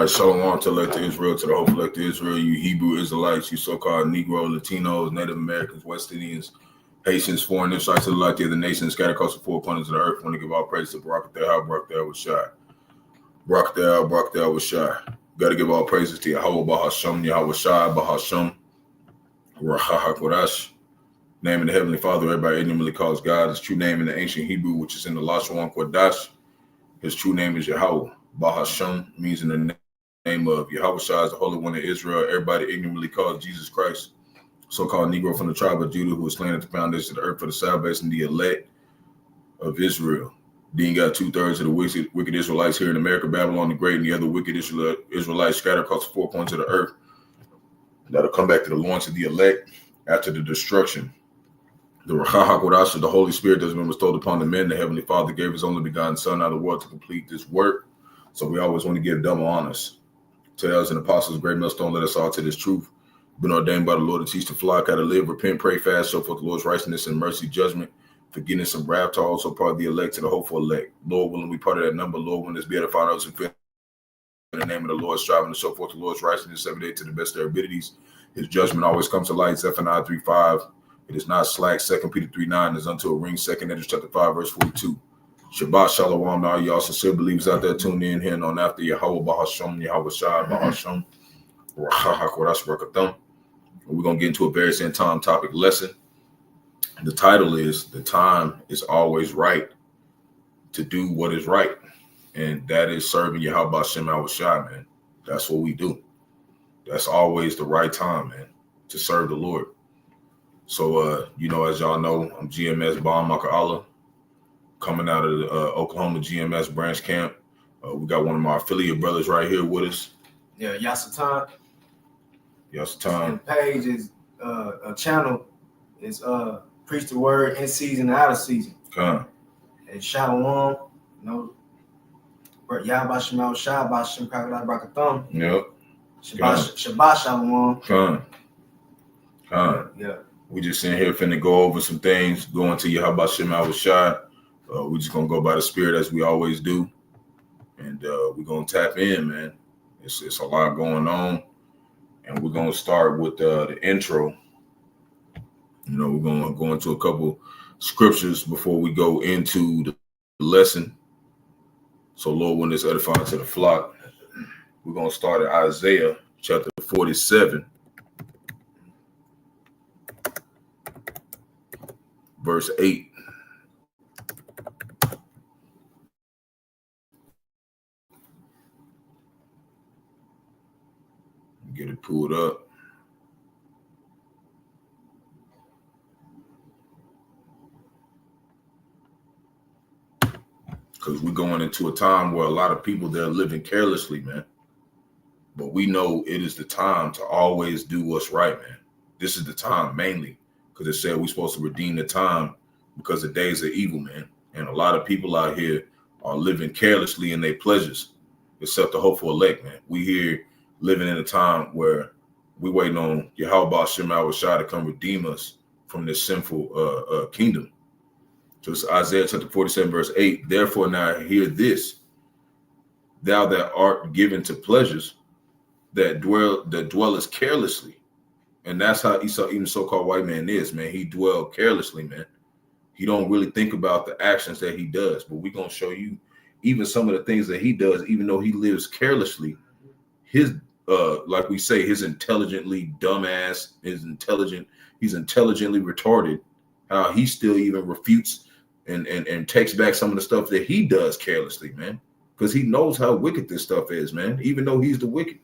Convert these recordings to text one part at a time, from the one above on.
right, shalom to elect Israel, to the whole elect Israel, you Hebrew Israelites, you so-called Negro, Latinos, Native Americans, West Indians, Haitians, foreign Israelites, to the light of the nations, scattered across the four corners of the earth. I want to give all praise to Barak, Barak, Yahawah. Got to give all praises to Yahawah, Bahasham, Yahawashi, Bahasham, Qadash. Name of the Heavenly Father, everybody ignorantly calls God. His true name in the ancient Hebrew, which is in the Rawchaa, Qadash. His true name is Yahawah. Bahasham means in the name of Yahawashi, is the Holy One of Israel. Everybody ignorantly calls Jesus Christ, so-called Negro from the tribe of Judah, who was slain at the foundation of the earth for the salvation of the elect of Israel. Then you got 2/3 of the wicked Israelites here in America, Babylon the Great, and the other wicked Israelites scattered across the four corners of the earth. That'll come back to the loins of the elect after the destruction. The Qadash, the Holy Spirit that's been bestowed upon the men, the Heavenly Father gave his only begotten Son out of the world to complete this work. So we always want to give double honors to elders and apostles, great millstone, let us all to this truth. Been ordained by the Lord to teach the flock how to live, repent, pray, fast, show forth the Lord's righteousness and mercy, judgment, forgiveness and wrath, to also part of the elect, to the hopeful elect. Lord willing, we part of that number. Lord willing, let's be edifying others in the name of the Lord, striving to show forth the Lord's righteousness every day to the best of their abilities. His judgment always comes to light. Zephaniah 3:5. It is not slack. 2 Peter 3:9 is unto a ring. 2 Edges chapter 5, verse 42. Shabbat shalom to all y'all sincere believers out there tuned in here and on after Yahawah, Bahasham, Yahawashi, Bahasham, Atham. We're going to get into a very end time topic lesson. The title is "The Time is Always Right to Do What Is Right." And that is serving Yahawah Shem Yahawashi, man. That's what we do. That's always the right time, man, to serve the Lord. So, as y'all know, I'm GMS Bon Maka'Allah, coming out of the Oklahoma GMS branch camp. We got one of my affiliate brothers right here with us. Yeah, Yasatan. Yasatan. Page is a channel is preach the word in season and out of season. Come. And Shalom, Yahawah Shem Yahawashi, Bahasham, Qadash, Atham. Yep. Shabbat Shalom. Come. Yeah. We just sitting here finna go over some things, going to Yahawah Shem Yahawashi. We're just gonna go by the Spirit as we always do, and we're gonna tap in, man. It's a lot going on, and we're gonna start with the intro. We're gonna go into a couple scriptures before we go into the lesson. So, Lord, when it's edifying to the flock, we're gonna start at Isaiah chapter 47. Verse 8. Get it pulled up. Because we're going into a time where a lot of people, they're living carelessly, man. But we know it is the time to always do what's right, man. This is the time mainly. Because it said we're supposed to redeem the time because the days are evil, man. And a lot of people out here are living carelessly in their pleasures, except the hopeful elect, man. We here living in a time where we waiting on Yahawah Shem Yahawashi to come redeem us from this sinful kingdom. So it's Isaiah chapter 47, verse 8. Therefore now hear this, thou that art given to pleasures, that dwellest carelessly. And that's how Esau, even so-called white man, is, man. He dwell carelessly, man. He don't really think about the actions that he does. But we're going to show you even some of the things that he does, even though he lives carelessly. His, like we say, his intelligently dumbass, he's intelligently retarded, how he still even refutes and takes back some of the stuff that he does carelessly, man. Because he knows how wicked this stuff is, man. Even though he's the wicked.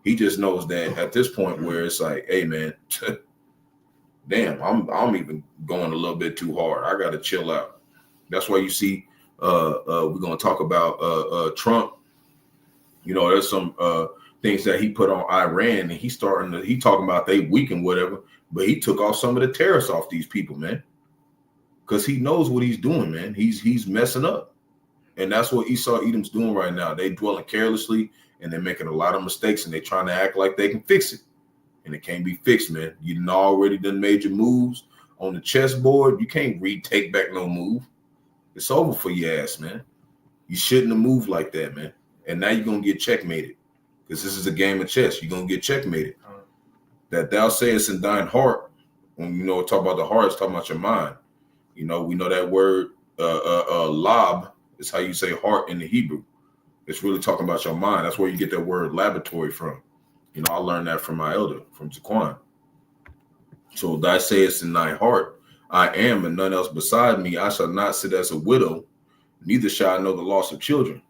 He just knows that at this point where it's like, hey, man, damn, I'm even going a little bit too hard. I got to chill out. That's why you see we're going to talk about Trump. There's some things that he put on Iran, and he talking about they weak and whatever, but he took off some of the tariffs off these people, man, because he knows what he's doing, man. He's messing up. And that's what Esau Edom's doing right now. They dwelling carelessly, and they're making a lot of mistakes, and they're trying to act like they can fix it. And it can't be fixed, man. You done already done made your moves on the chessboard. You can't retake back no move. It's over for your ass, man. You shouldn't have moved like that, man. And now you're going to get checkmated. because this is a game of chess. You're going to get checkmated. That thou sayest in thine heart, when talk about the heart, it's talking about your mind. We know that word lab is how you say heart in the Hebrew. It's really talking about your mind. That's where you get that word laboratory from. I learned that from my elder, from Zaquan. So thou sayest in thy heart, I am, and none else beside me. I shall not sit as a widow, neither shall I know the loss of children.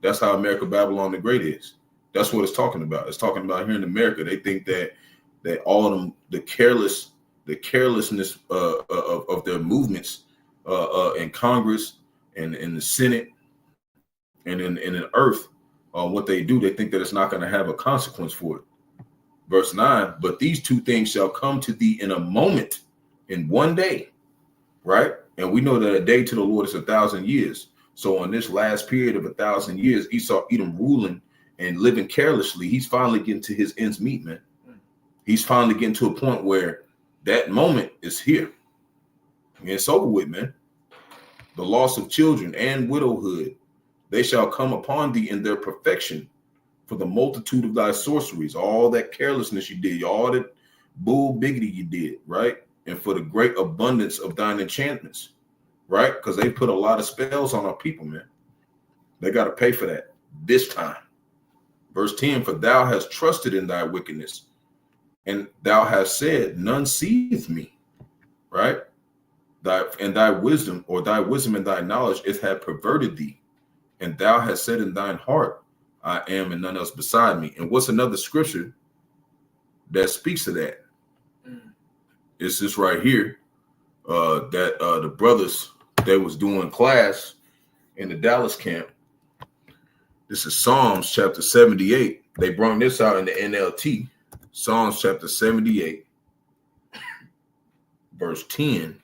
That's how America Babylon the Great is. That's what it's talking about. It's talking about here in America. They think that all of them, the carelessness of their movements in Congress and in the Senate and in earth, what they do, they think that it's not going to have a consequence for it. Verse 9, but these two things shall come to thee in a moment, in one day, right? And we know that a day to the Lord is 1,000 years. So on this last period of 1,000 years, Esau, Edom ruling and living carelessly, he's finally getting to his ends meet, man. He's finally getting to a point where that moment is here. And it's over with, man. The loss of children and widowhood, they shall come upon thee in their perfection, for the multitude of thy sorceries, all that carelessness you did, all that bull biggity you did, right? And for the great abundance of thine enchantments, right? Because they put a lot of spells on our people, man. They got to pay for that this time. Verse 10, for thou hast trusted in thy wickedness, and thou hast said, none seeth me, right? Thy wisdom and thy knowledge, it had perverted thee. And thou hast said in thine heart, I am, and none else beside me. And what's another scripture that speaks to that? It's this right here, that the brothers that was doing class in the Dallas camp. This is Psalms chapter 78. They brought this out in the NLT. Psalms chapter 78, verse 10.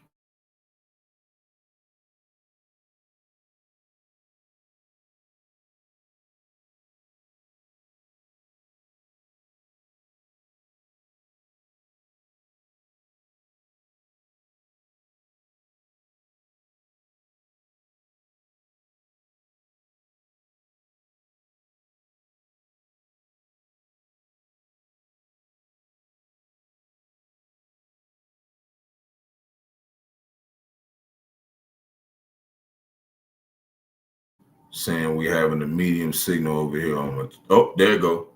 Saying we having a medium signal over here on my, oh, there you go.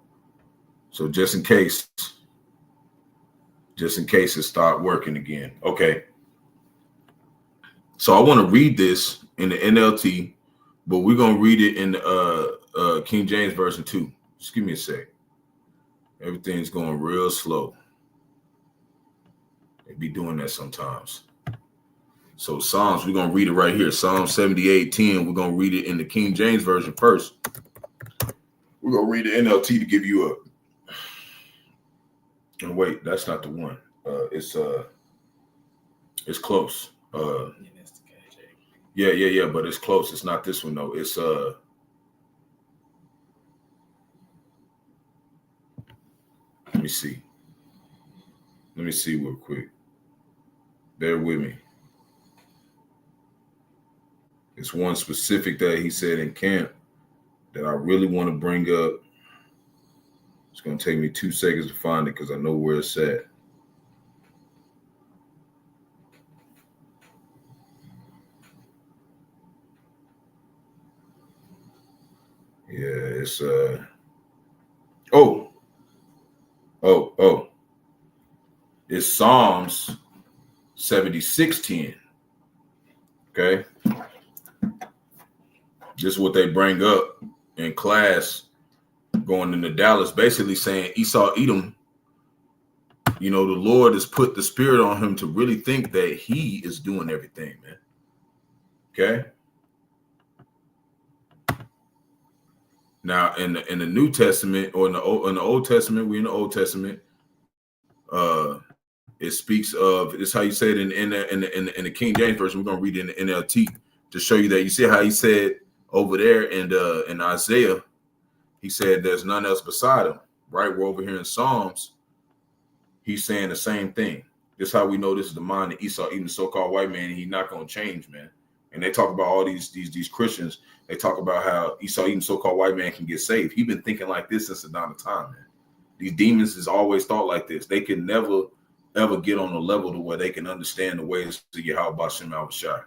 So just in case it start working again. Okay. So I want to read this in the NLT, but we're gonna read it in the King James version too. Just give me a sec. Everything's going real slow. They be doing that sometimes. So Psalms, we're going to read it right here. Psalm 78:10. We're going to read it in the King James version first. We're going to read the NLT to give you a... And wait, that's not the one. It's close. Yeah, but it's close. It's not this one, though. It's... Let me see. Let me see real quick. Bear with me. It's one specific that he said in camp that I really want to bring up. It's going to take me 2 seconds to find it because I know where it's at. Yeah, it's it's Psalms 76:10. Okay. Just what they bring up in class going into Dallas, basically saying Esau Edom, the Lord has put the spirit on him to really think that he is doing everything, man. Okay. Now in the New Testament or in the Old Testament, we're in the Old Testament. It speaks of, it's how you say it in the King James version. We're gonna read it in the NLT to show you that. You see how he said over there in Isaiah, he said there's none else beside him, right? We're over here in Psalms. He's saying the same thing. This is how we know this is the mind of Esau, even the so-called white man. He's not gonna change, man. And they talk about all these Christians. They talk about how Esau, even so-called white man, can get saved. He's been thinking like this since the dawn of time, man. These demons has always thought like this. They can never, ever get on a level to where they can understand the ways of Yahawah Bahasham Yahawashi.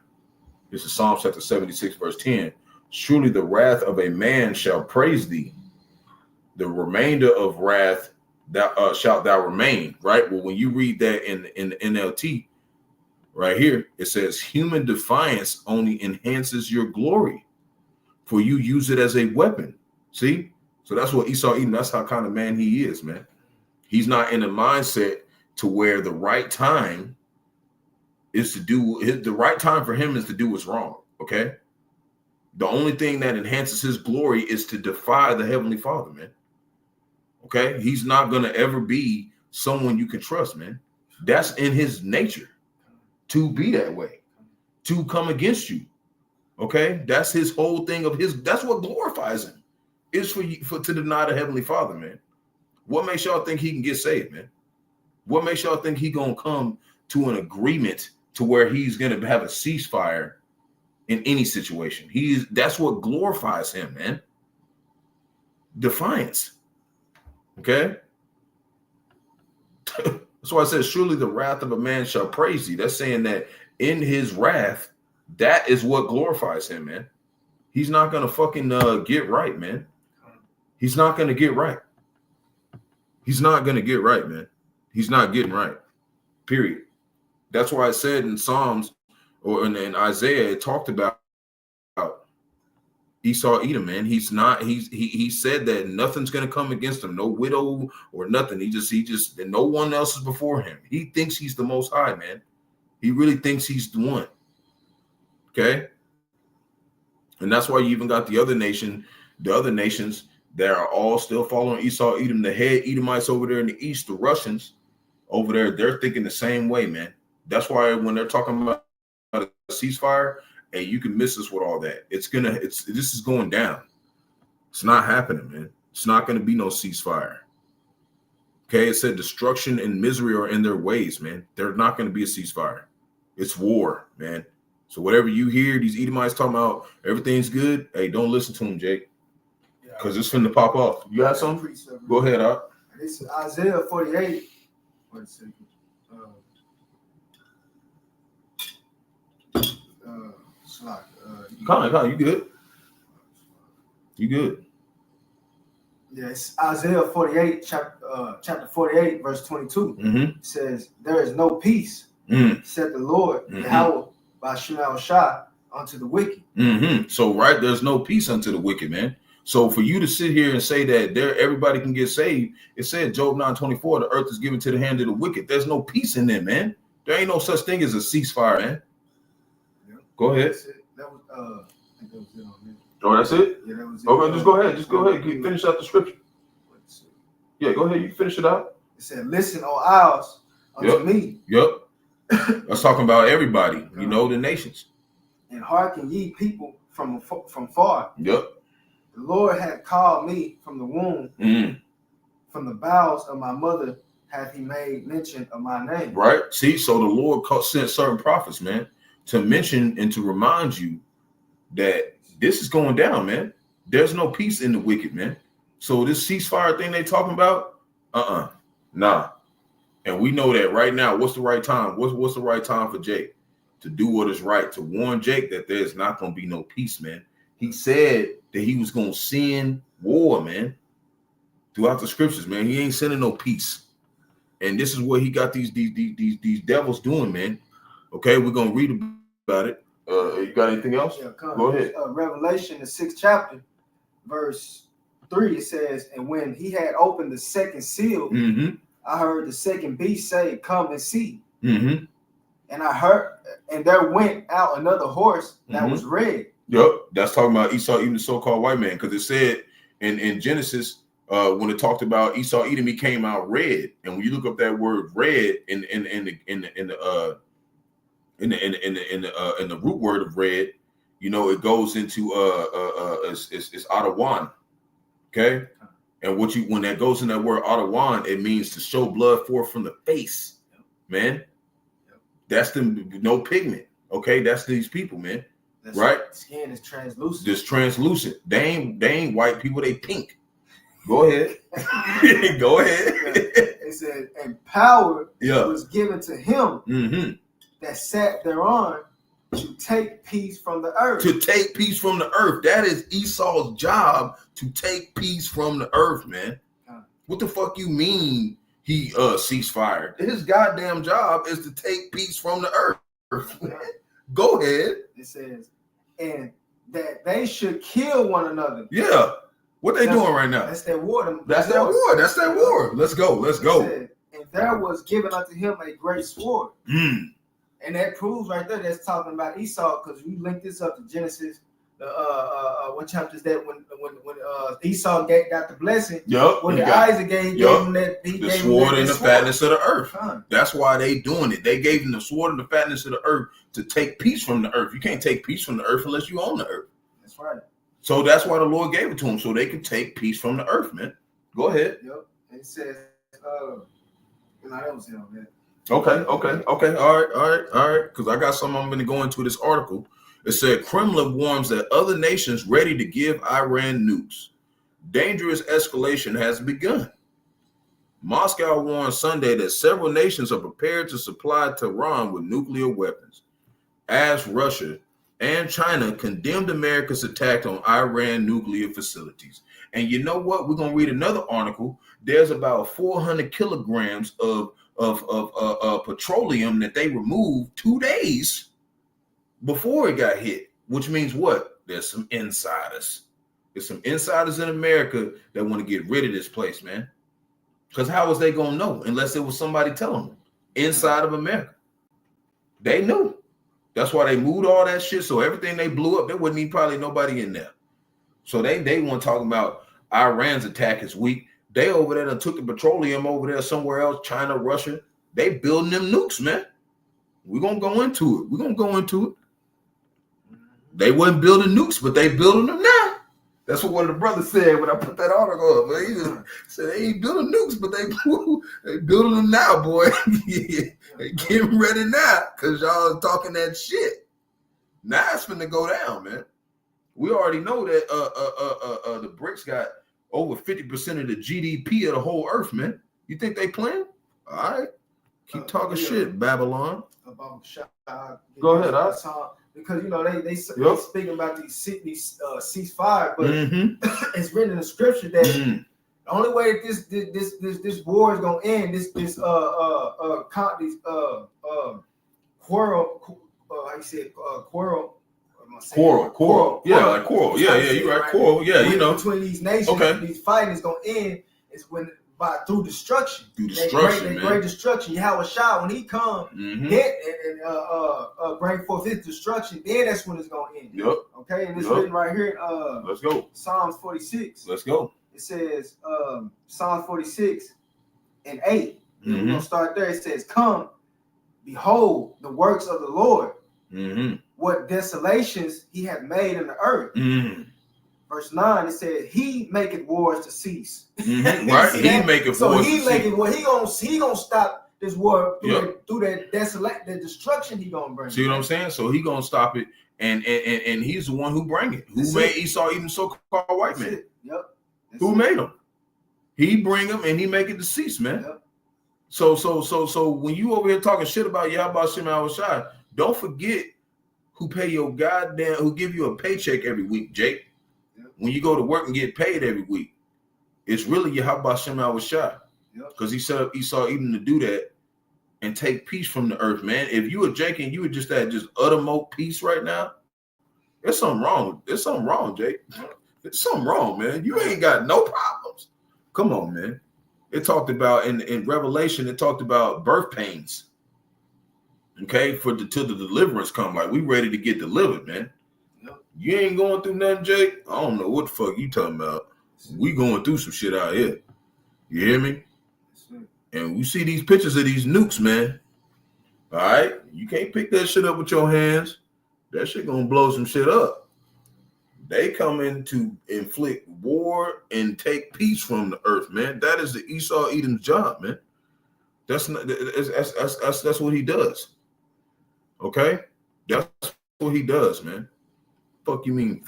This is Psalm chapter 76, verse 10. Surely the wrath of a man shall praise thee. The remainder of wrath thou shalt thou remain. Right? Well, when you read that in the NLT, right here, it says human defiance only enhances your glory, for you use it as a weapon. See? So that's what Esau Edom, that's how kind of man he is, man. He's not in a mindset to where the right time is to do, the right time for him is to do what's wrong, okay? The only thing that enhances his glory is to defy the Heavenly Father, man. Okay? He's not going to ever be someone you can trust, man. That's in his nature to be that way, to come against you. Okay? That's his whole thing of his, that's what glorifies him, is for you, to deny the Heavenly Father, man. What makes y'all think he can get saved, man? What makes y'all think he gonna come to an agreement to where he's gonna have a ceasefire in any situation? That's what glorifies him, man. Defiance. Okay. That's why I said, surely the wrath of a man shall praise thee. That's saying that in his wrath, that is what glorifies him, man. He's not gonna fucking get right, man. He's not gonna get right. He's not gonna get right, man. He's not getting right. Period. That's why I said in Psalms or in Isaiah, it talked about Esau Edom, man. He said that nothing's gonna come against him, no widow or nothing. He just and no one else is before him. He thinks he's the most high, man. He really thinks he's the one. Okay. And that's why you even got the other nations that are all still following Esau Edom, the head Edomites over there in the east, the Russians over there, they're thinking the same way, man. That's why when they're talking about a ceasefire, hey, you can miss us with all that. This is going down. It's not happening, man. It's not going to be no ceasefire. Okay, it said destruction and misery are in their ways, man. There's not going to be a ceasefire. It's war, man. So whatever you hear these Edomites talking about, everything's good. Hey, don't listen to them, Jake, because it's finna pop off. You got something? Go ahead, Op. This is Isaiah 48. Wait a second. You good? You good? Yes, Isaiah 48, chapter 48, verse 22. It says, there is no peace, said the Lord, Yahawah, Bahasham Yahawashi, unto the wicked. So, right, there's no peace unto the wicked, man. So for you to sit here and say that everybody can get saved, it said Job 9:24, the earth is given to the hand of the wicked. There's no peace in there, man. There ain't no such thing as a ceasefire, man. Yeah. Go ahead. That was, I think that was it on there. Oh, that's it? Yeah, that was it. Okay, just go ahead. Just go ahead. Finish out the scripture. Yeah, go ahead. You finish it out. It said, listen, O isles, unto me. Yep. That's talking about everybody, you know, the nations. And hearken ye people from far. Yep. The Lord had called me from the womb, from the bowels of my mother hath he made mention of my name. Right. See, so the Lord sent certain prophets, man, to mention and to remind you that this is going down, man. There's no peace in the wicked, man. So this ceasefire thing they talking about, nah. And we know that right now. What's the right time? What's the right time for Jake to do what is right, to warn Jake that there's not going to be no peace, man. He said that he was going to send war, man, throughout the scriptures, man. He ain't sending no peace. And this is what he got these devils doing, man. Okay, we're going to read about it. You got anything else? Yeah, go ahead. Revelation, the 6th chapter, verse 3, it says, and when he had opened the second seal, I heard the second beast say, come and see. And I heard, and there went out another horse that was red. Yep, that's talking about Esau, even the so-called white man, because it said in Genesis, when it talked about Esau Edom, he came out red. And when you look up that word red in the root word of red, you know, it goes into it's Atawan. Okay. And when that goes in that word Atawan, it means to show blood forth from the face, man. That's no pigment. Okay, that's these people, man. right? Skin is translucent. Just translucent. They ain't white people. They pink. Go ahead. Go ahead. It said, and power was given to him that sat thereon to take peace from the earth. To take peace from the earth. That is Esau's job, to take peace from the earth, man. What the fuck you mean he ceasefire? His goddamn job is to take peace from the earth. Go ahead. It says, and that they should kill one another. Yeah. What they doing right now? That's that war. That's that war. That's that war. Let's go. Let's go. Said, and there was given unto him a great sword. And that proves right there that's talking about Esau, because we link this up to Genesis. What chapter is that? When Esau got the blessing. Yup. When Isaac gave him that, the sword and the fatness of the earth. That's why they doing it. They gave him the sword and the fatness of the earth to take peace from the earth. You can't take peace from the earth unless you own the earth. That's right. So that's why the Lord gave it to him, so they could take peace from the earth, man. Go ahead. Yep. It says, that was him, man. Okay. All right. Because I got something I'm going to go into this article. It said Kremlin warns that other nations ready to give Iran nukes. Dangerous escalation has begun. Moscow warned Sunday that several nations are prepared to supply Tehran with nuclear weapons, as Russia and China condemned America's attack on Iran nuclear facilities. And you know what? We're going to read another article. There's about 400 kilograms of petroleum that they removed 2 days before it got hit, which means what? There's some insiders. There's some insiders in America that want to get rid of this place, man. Because how was they going to know unless it was somebody telling them inside of America? They knew. That's why they moved all that shit. So everything they blew up, there wasn't even probably nobody in there. So they weren't talking about Iran's attack is weak. They over there and took the petroleum over there somewhere else, China, Russia. They building them nukes, man. We're going to go into it. They wasn't building nukes, but they building them now. That's what one of the brothers said when I put that article up. Man. He just said they ain't building nukes, but they building them now, boy. They getting ready now because y'all talking that shit. Now it's finna go down, man. We already know that the BRICS got over 50% of the GDP of the whole earth, man. You think they playing? All right. Keep talking shit, Babylon. Go ahead, because they speaking about these ceasefire, but it's written in the scripture that the only way that this war is gonna end, quarrel. Yeah, like quarrel. Yeah, you're right. Quarrel. Yeah, between these nations, these fighting is gonna end is through destruction. Great destruction. Yahawashi, when he come, hit and bring forth his destruction, then that's when it's gonna end. Yep. Okay, and it's written right here. Let's go. Psalms 46. Let's go. It says Psalms 46 and 8. We're gonna start there. It says, "Come, behold the works of the Lord. What desolations he hath made in the earth." Verse 9, it says, "He maketh wars to cease." Right, he maketh so wars. So he gonna stop this war through that destruction he gonna bring. See what I'm saying? So he gonna stop it, and he's the one who bring it. Who made Esau even so-called white man? Yep. Who made him? He bring him and he make it to cease, man. Yep. So when you over here talking shit about Yahawashi, don't forget who give you a paycheck every week, Jake. When you go to work and get paid every week, it's really Yahawashi. Because he set up Esau even to do that and take peace from the earth, man. If you were Jake and you were just at just uttermost peace right now, there's something wrong. There's something wrong, Jake. There's something wrong, man. You ain't got no problems. Come on, man. It talked about in Revelation, it talked about birth pains. Okay, till the deliverance come. Like we ready to get delivered, man. You ain't going through nothing, Jake. I don't know what the fuck you talking about. We going through some shit out here. You hear me? And we see these pictures of these nukes, man. All right? You can't pick that shit up with your hands. That shit gonna blow some shit up. They come in to inflict war and take peace from the earth, man. That is the Esau Edom's job, man. That's what he does. Okay? That's what he does, man. Fuck you mean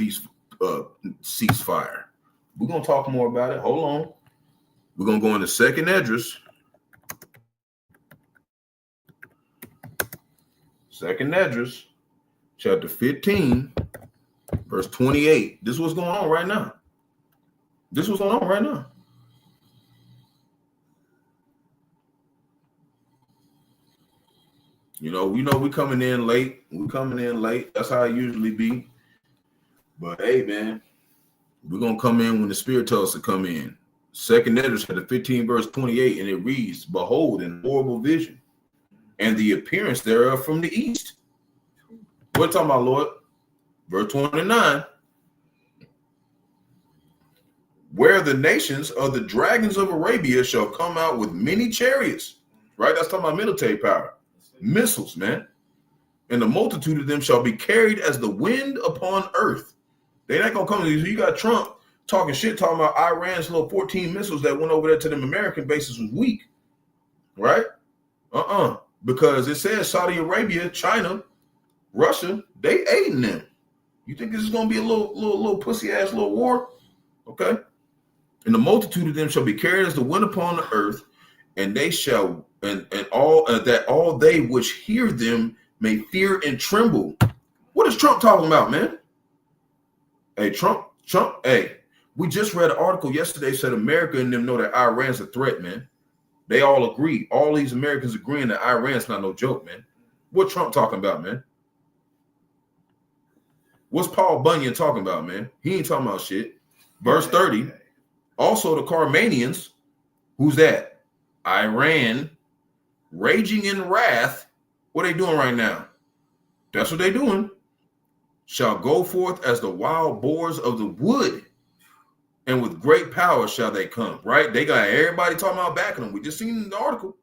ceasefire? We're gonna talk more about it. Hold on. We're gonna go into Second Esdras. Second Esdras, chapter 15, verse 28. This is what's going on right now. This is what's going on right now. You know, we coming in late. We coming in late. That's how it usually be. But hey, man, we're gonna come in when the Spirit tells us to come in. Second Esdras chapter 15, verse 28, and it reads, "Behold, an horrible vision, and the appearance thereof from the east." We're talking about, Lord. Verse 29. "Where the nations of the dragons of Arabia shall come out with many chariots." Right? That's talking about military power. Missiles, man. "And the multitude of them shall be carried as the wind upon earth." They're not going to come to you. You got Trump talking shit, talking about Iran's little 14 missiles that went over there to them American bases was weak. Right? Because it says Saudi Arabia, China, Russia, they aiding them. You think this is going to be a little pussy-ass little war? Okay. "And the multitude of them shall be carried as the wind upon the earth, and they shall, and all that all they which hear them may fear and tremble." What is Trump talking about, man? Hey, Trump, hey, we just read an article yesterday said America and them know that Iran's a threat, man. They all agree. All these Americans agreeing that Iran's not no joke, man. What Trump talking about, man? What's Paul Bunyan talking about, man? He ain't talking about shit. Verse 30. "Also the Carmanians," who's that? Iran, "raging in wrath." What are they doing right now? That's what they doing. "Shall go forth as the wild boars of the wood, and with great power shall they come." Right? They got everybody talking about backing them. We just seen in the article.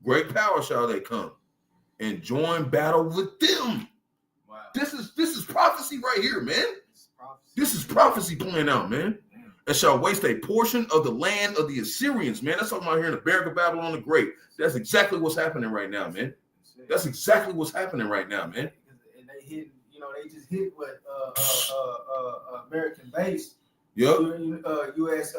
"Great power shall they come, and join battle with them." Wow. This is prophecy right here, man. This is prophecy playing out, man. "And shall waste a portion of the land of the Assyrians," man. That's talking about here in the Barak of Babylon the Great. That's exactly what's happening right now, man. That's exactly what's happening right now, man. And they hit, they just hit what American base. Yep. U.S.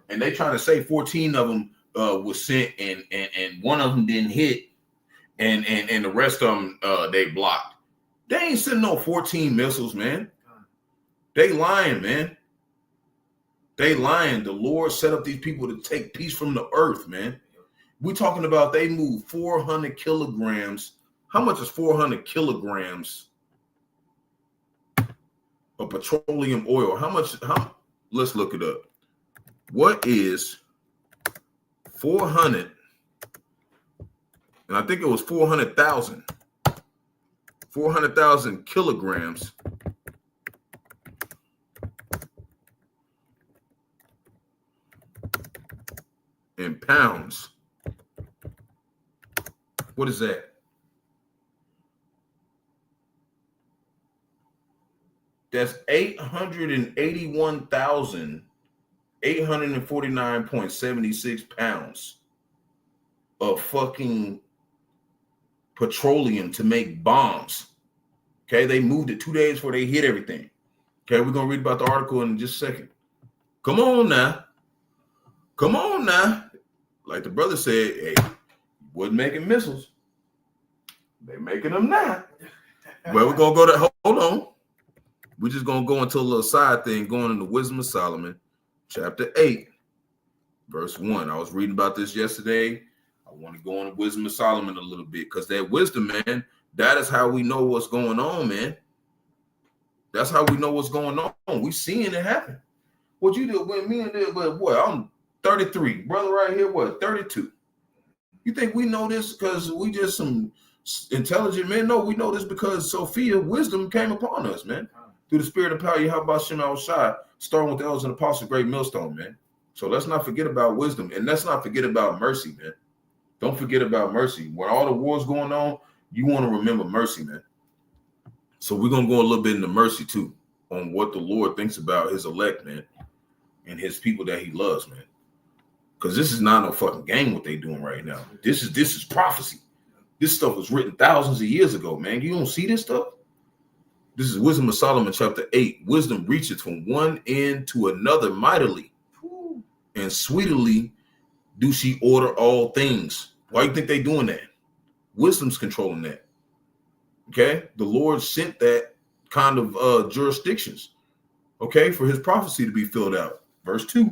And they trying to say 14 of them was sent, and one of them didn't hit, and the rest of them they blocked. They ain't sending no 14 missiles, man. They lying, man. They lying. The Lord set up these people to take peace from the earth, man. We talking about they move 400 kilograms. How much is 400 kilograms of petroleum oil? Let's look it up. What is 400? And I think it was 400,000. 400,000 kilograms in pounds. What is that? That's 881,849.76 pounds of fucking petroleum to make bombs. Okay, they moved it 2 days before they hit everything. Okay, we're gonna read about the article in just a second. Come on now. Like the brother said, hey, wasn't making missiles. They making them now. Well, we're gonna go to, hold on. We're just gonna go into a little side thing, going into Wisdom of Solomon, chapter 8, verse 1. I was reading about this yesterday. I want to go into Wisdom of Solomon a little bit, because that wisdom, man, that is how we know what's going on, man. That's how we know what's going on. We seeing it happen. What you did with me and did, but what? I'm 33, brother right here, what, 32? You think we know this because we just some intelligent men? No, we know this because Sophia, wisdom came upon us, man. Through the spirit of power, Yahawashi, starting with the elders and apostles, great millstone, man. So let's not forget about wisdom, and let's not forget about mercy, man. Don't forget about mercy. When all the wars going on, you want to remember mercy, man. So we're going to go a little bit into mercy, too, on what the Lord thinks about his elect, man, and his people that he loves, man. Because this is not no fucking game what they doing right now. This is prophecy. This stuff was written thousands of years ago, man. You don't see this stuff? This is Wisdom of Solomon, chapter 8. Wisdom reacheth from one end to another mightily, and sweetly do she order all things. Why do you think they doing that? Wisdom's controlling that. Okay? The Lord sent that kind of jurisdictions, okay, for his prophecy to be filled out. Verse 2.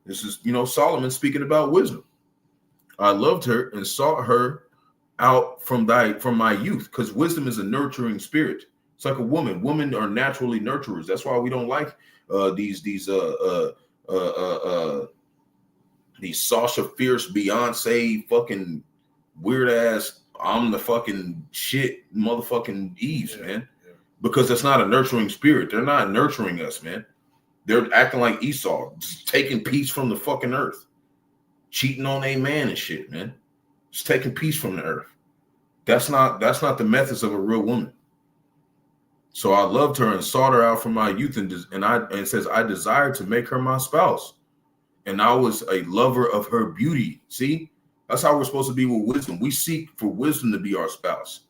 This is, Solomon speaking about wisdom. I loved her and sought her out from my youth, because wisdom is a nurturing spirit. It's like a woman. Women are naturally nurturers. That's why we don't like these Sasha Fierce, Beyonce, fucking weird ass. I'm the fucking shit, motherfucking Eves, man. Yeah. Because that's not a nurturing spirit. They're not nurturing us, man. They're acting like Esau, just taking peace from the fucking earth, cheating on a man and shit, man. Just taking peace from the earth. That's not the methods of a real woman. So I loved her and sought her out from my youth, and it says I desired to make her my spouse, and I was a lover of her beauty. See, that's how we're supposed to be with wisdom. We seek for wisdom to be our spouse.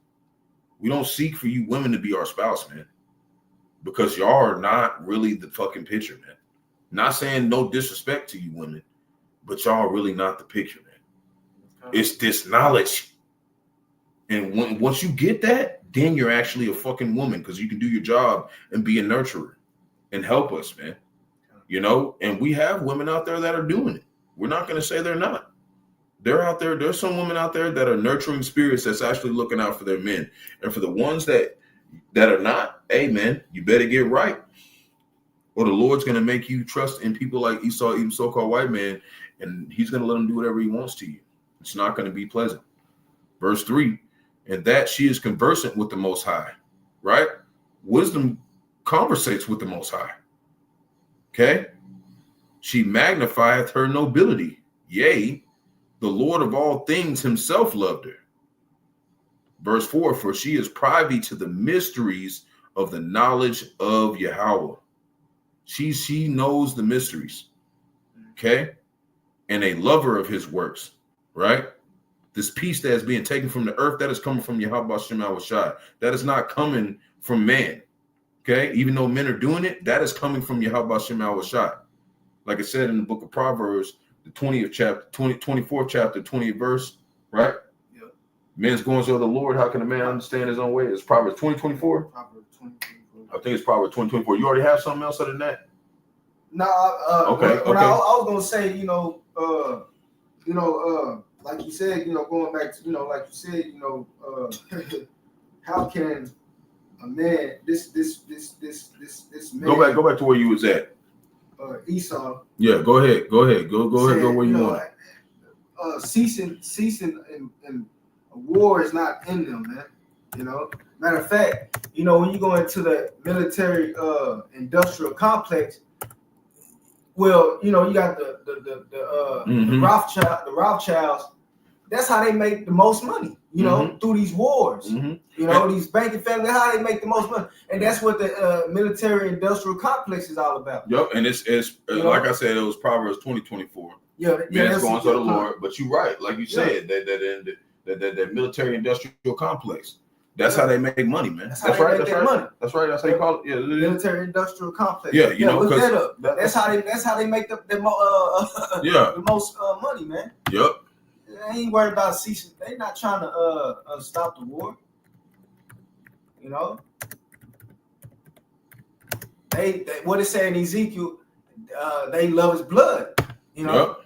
We don't seek for you women to be our spouse, man, because y'all are not really the fucking picture, man. Not saying no disrespect to you women, but y'all are really not the picture, man. It's this knowledge. And once you get that, then you're actually a fucking woman, because you can do your job and be a nurturer and help us, man. And we have women out there that are doing it. We're not going to say they're not. They're out there. There's some women out there that are nurturing spirits that's actually looking out for their men. And for the ones that are not, hey, man, you better get right, or the Lord's going to make you trust in people like Esau, even so-called white man, and he's going to let him do whatever he wants to you. It's not going to be pleasant. Verse 3. And that she is conversant with the Most High, right? Wisdom conversates with the Most High. Okay? She magnifieth her nobility. Yea, the Lord of all things himself loved her. Verse 4, for she is privy to the mysteries of the knowledge of Yahawah. She knows the mysteries. Okay? And a lover of his works, right? This peace that is being taken from the earth, that is coming from Yahawashi. That is not coming from man. Okay? Even though men are doing it, that is coming from Yahawashi. Like I said in the book of Proverbs, the 24th chapter, 20th verse, right? Yep. Men's going to the Lord. How can a man understand his own way? It's Proverbs 2024. Proverbs 2024. I think it's Proverbs 2024. You already have something else other than that? No. Okay. What I was gonna say, like you said, going back to, like you said, how can a man, this man, go back to where you was at. Esau. Yeah, go ahead. Go ahead. Go where you want. Ceasing and war is not in them, man. Matter of fact, when you go into the military industrial complex, well, you got the Rawchaa. That's how they make the most money, through these wars. These banking families, how they make the most money. And that's what the military industrial complex is all about. Yep, and it's like I said, it was Proverbs 20:24. Man's going to the Lord. But you're right, like you said, that military industrial complex. That's how they make money, man. That's right. That's how you call it. Yeah, military industrial complex. Yeah, look that up. That's how they make the most money, man. Yep. They ain't worried about ceasing. They not trying to stop the war. They what it say in Ezekiel, they love his blood. Yep.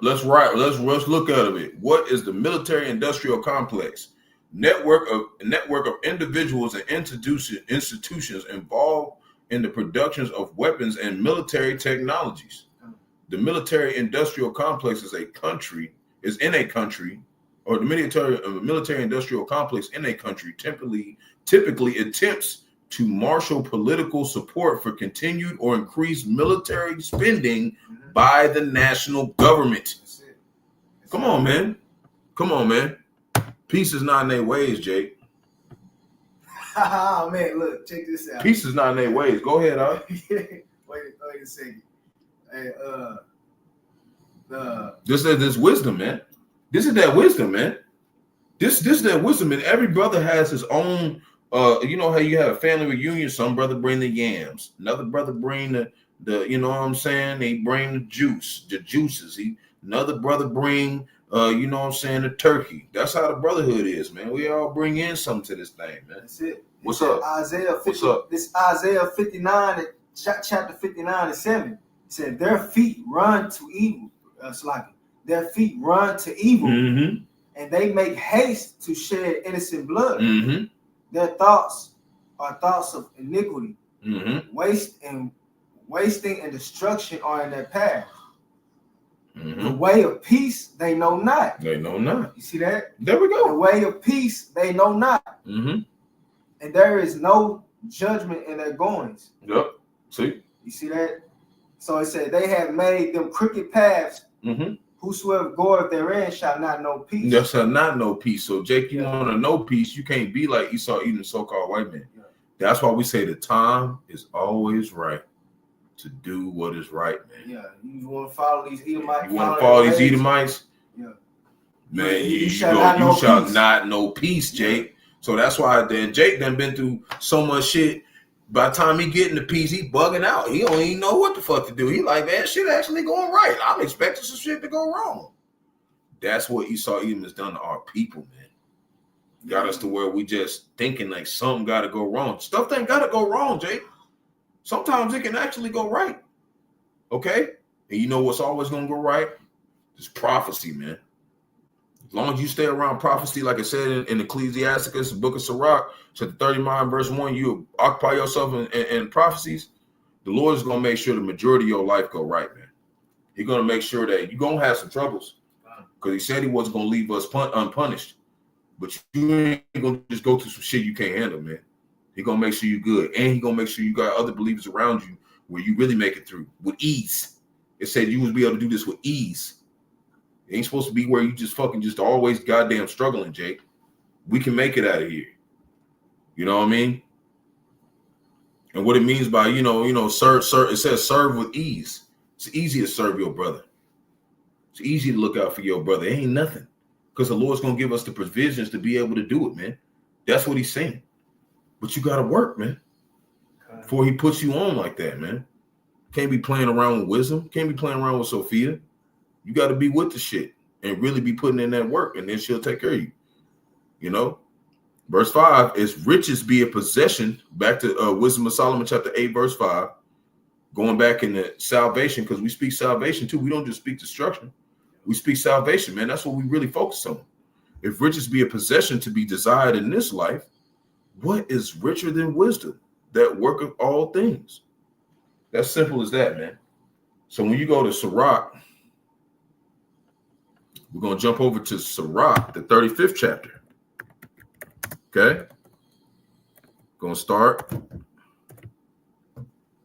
Let's look at it. What is the military industrial complex? Network of individuals and institutions involved in the productions of weapons and military technologies. The military industrial complex is in a country, or the military industrial complex in a country typically attempts to marshal political support for continued or increased military spending by the national government. Come on, man. Peace is not in their ways, Jake. Man, look, check this out. Peace is not in their ways. Go ahead, huh? Wait a second. Hey, this is wisdom, man. This is that wisdom, man. This is that wisdom, and every brother has his own you know how you have a family reunion, some brother bring the yams, another brother bring the you know what I'm saying, they bring the juices. Another brother bring you know what I'm saying, the turkey. That's how the brotherhood is, man. We all bring in something to this thing, man. That's it. What's up? Isaiah 50, What's up? This Isaiah 59, chapter 59 and 7. It said, their feet run to evil. Their feet run to evil, and they make haste to shed innocent blood. Their thoughts are thoughts of iniquity. Wasting and destruction are in their path. The way of peace they know not. They know not. You see that? There we go. The way of peace they know not. And there is no judgment in their goings. Yep. See? You see that? So it said they have made them crooked paths. Whosoever goeth therein shall not know peace. That shall not know peace. So Jake, you want to know peace, you can't be like Esau eating the so-called white man. That's why we say the time is always right to do what is right, man. Yeah, you want to follow these Edomites. You want to follow these Edomites? Yeah. Man, you shall not know peace, Jake. So that's why then Jake done been through so much shit. By the time he getting the peace, he bugging out. He don't even know what the fuck to do. He like, man, shit actually going right. I'm expecting some shit to go wrong. That's what Esau Edom has done to our people, man. Got us to where we just thinking like something got to go wrong. Stuff ain't got to go wrong, Jake. Sometimes it can actually go right. Okay? And you know what's always going to go right? It's prophecy, man. As long as you stay around prophecy, like I said in Ecclesiasticus, the book of Sirach, chapter 39, verse 1, you occupy yourself in prophecies, the Lord is going to make sure the majority of your life go right, man. He's going to make sure that you're going to have some troubles because he said he wasn't going to leave us unpunished. But you ain't going to just go through some shit you can't handle, man. He's going to make sure you're good. And he's going to make sure you got other believers around you where you really make it through with ease. It said you would be able to do this with ease. It ain't supposed to be where you just always goddamn struggling, Jake. We can make it out of here. You know what I mean? And what it means by, serve, it says serve with ease. It's easy to serve your brother. It's easy to look out for your brother. It ain't nothing. Because the Lord's going to give us the provisions to be able to do it, man. That's what he's saying. But you got to work, man. Before he puts you on like that, man. Can't be playing around with wisdom. Can't be playing around with Sophia. You got to be with the shit and really be putting in that work, and then she'll take care of you. You know? Verse 5 is riches be a possession. Back to Wisdom of Solomon, chapter 8, verse 5. Going back into salvation, because we speak salvation too. We don't just speak destruction. We speak salvation, man. That's what we really focus on. If riches be a possession to be desired in this life, what is richer than wisdom that worketh all things? That's simple as that, man. So when you go to Sirach, we're going to jump over to Sirach, the 35th chapter. Okay? Going to start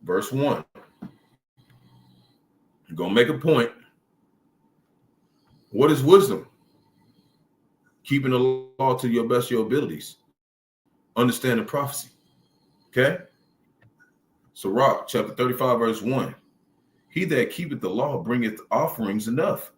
verse 1. I'm going to make a point. What is wisdom? Keeping the law to your best of your abilities. Understanding prophecy. Okay? Sirach, chapter 35, verse 1. He that keepeth the law bringeth offerings enough.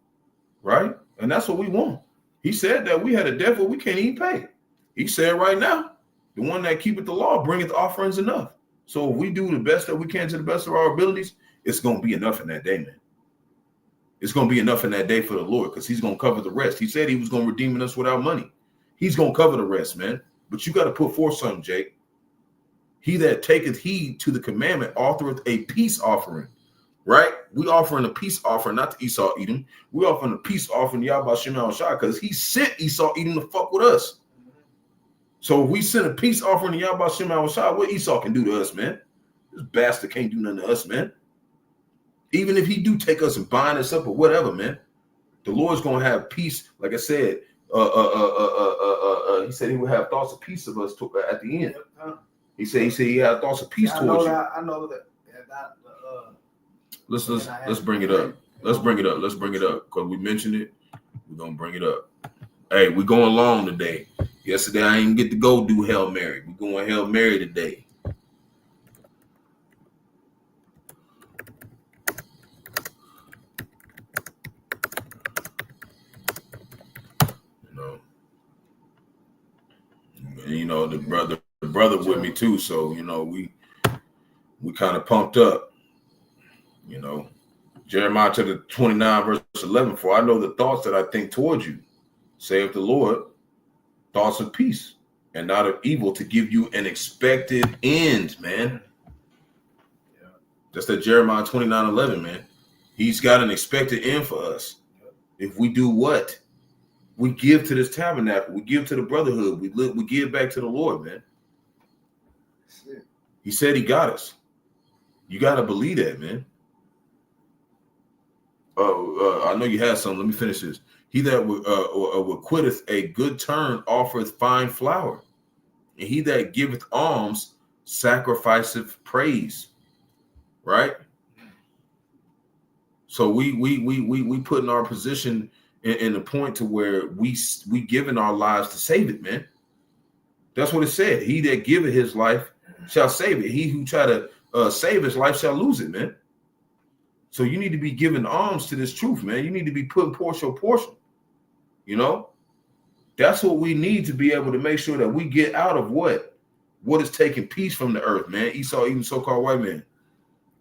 Right? And that's what we want. He said that we had a debt we can't even pay. He said right now, the one that keepeth the law bringeth offerings enough. So if we do the best that we can to the best of our abilities, it's going to be enough in that day, man. It's going to be enough in that day for the Lord because he's going to cover the rest. He said he was going to redeem us without money. He's going to cover the rest, man. But you got to put forth something, Jake. He that taketh heed to the commandment authoreth a peace offering. Right? We offering a peace offering, not to Esau Edom. We offering a peace offering to Yahawashi because he sent Esau Edom to fuck with us. So if we send a peace offering to Yahawashi, what Esau can do to us, man? This bastard can't do nothing to us, man. Even if he do take us and bind us up or whatever, man, the Lord's gonna have peace. Like I said, he said he would have thoughts of peace of us at the end. He said he had thoughts of peace towards you. I know that. Let's bring it up. Let's bring it up because we mentioned it. We're gonna bring it up. Hey, we're going long today. Yesterday I didn't get to go do Hail Mary. We're going Hail Mary today. You know, the brother with me too, so you know we kind of pumped up. You know, Jeremiah chapter 29 verse 11. For I know the thoughts that I think towards you, saith the Lord, thoughts of peace and not of evil, to give you an expected end, man. Yeah. That's that Jeremiah 29:11, man. He's got an expected end for us. If we do what? We give to this tabernacle. We give to the brotherhood. We give back to the Lord, man. He said he got us. You got to believe that, man. I know you had some. Let me finish this. He that requiteth a good turn offereth fine flour, and he that giveth alms sacrificeth praise. Right? So we put in our position in the point to where we giving our lives to save it, man. That's what it said. He that giveth his life shall save it. He who try to save his life shall lose it, man. So you need to be giving alms to this truth, man. You need to be putting portion. You know, that's what we need to be able to make sure that we get out of what is taking peace from the earth, man. Esau, even so-called white man.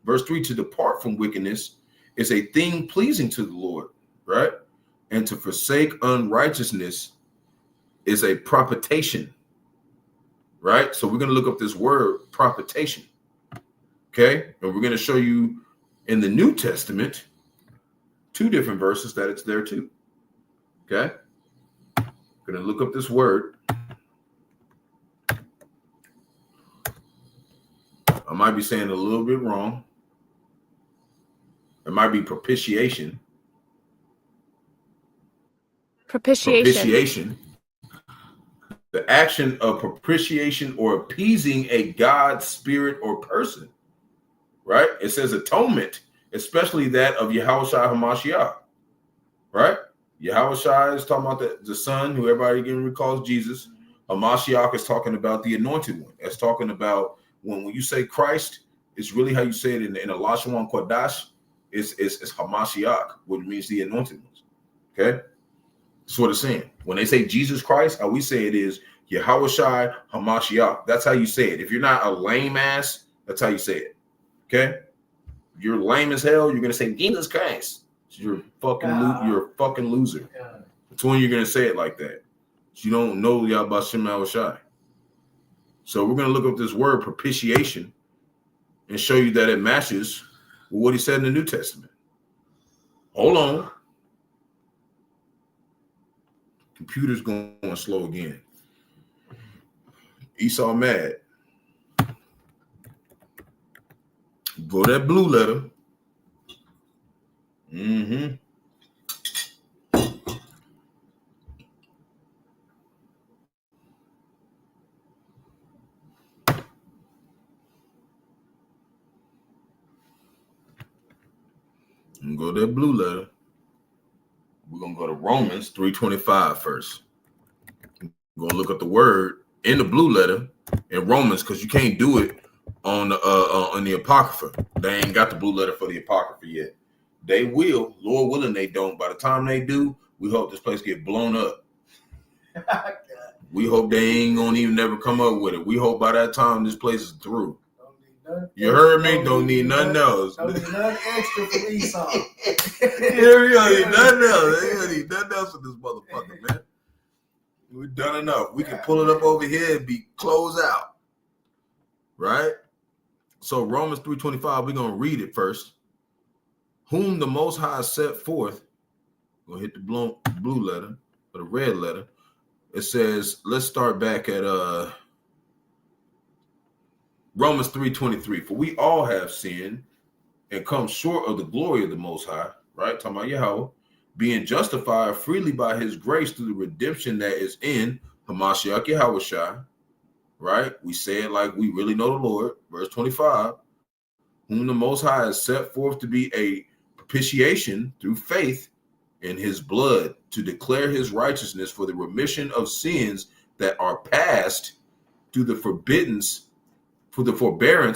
Verse 3, to depart from wickedness is a thing pleasing to the Lord, right? And to forsake unrighteousness is a propitiation, right? So we're going to look up this word, propitiation, okay? And we're going to show you in the New Testament 2 different verses that it's there too, okay? Going to look up this word. I might be saying it a little bit wrong. It might be propitiation. Propitiation. The action of propitiation or appeasing a God, spirit, or person. Right? It says atonement, especially that of Yahawashi Hamashiach. Right? Yahawashi is talking about the son who everybody again recalls Jesus. Hamashiach is talking about the anointed one. It's talking about when you say Christ, it's really how you say it in a Lashon Qadash. It's Hamashiach, which means the anointed ones. Okay? That's what it's saying. When they say Jesus Christ, how we say it is Yahawashi Hamashiach. That's how you say it. If you're not a lame ass, that's how you say it. Okay? If you're lame as hell, you're gonna say Jesus Christ. You're a fucking loser. That's when you're gonna say it like that. You don't know Bahasham. So we're gonna look up this word propitiation and show you that it matches with what he said in the New Testament. Hold on. Computer's going slow again. Esau mad. Go that blue letter. Mm-hmm. Go that blue letter. We're going to go to Romans 3:25 first. We're going to look up the word in the blue letter in Romans because you can't do it on the Apocrypha. They ain't got the blue letter for the Apocrypha yet. They will. Lord willing, they don't. By the time they do, we hope this place get blown up. We hope they ain't going to even never come up with it. We hope by that time this place is through. You heard me? Don't need nothing else. Don't need nothing extra for Esau. Yeah, we don't need nothing else. They don't need nothing else for this motherfucker, man. We've done enough. We can pull it up over here and be closed out. Right? So Romans 3:25, we're going to read it first. Whom the Most High set forth, we'll hit the blue letter or the red letter. It says, let's start back at Romans 3:23. For we all have sinned and come short of the glory of the Most High, right? Talking about Yahawah, being justified freely by his grace through the redemption that is in Hamashiach Yahawashi, right? We say it like we really know the Lord. Verse 25, whom the Most High has set forth to be a propitiation through faith in his blood, to declare his righteousness for the remission of sins that are past through the forbearance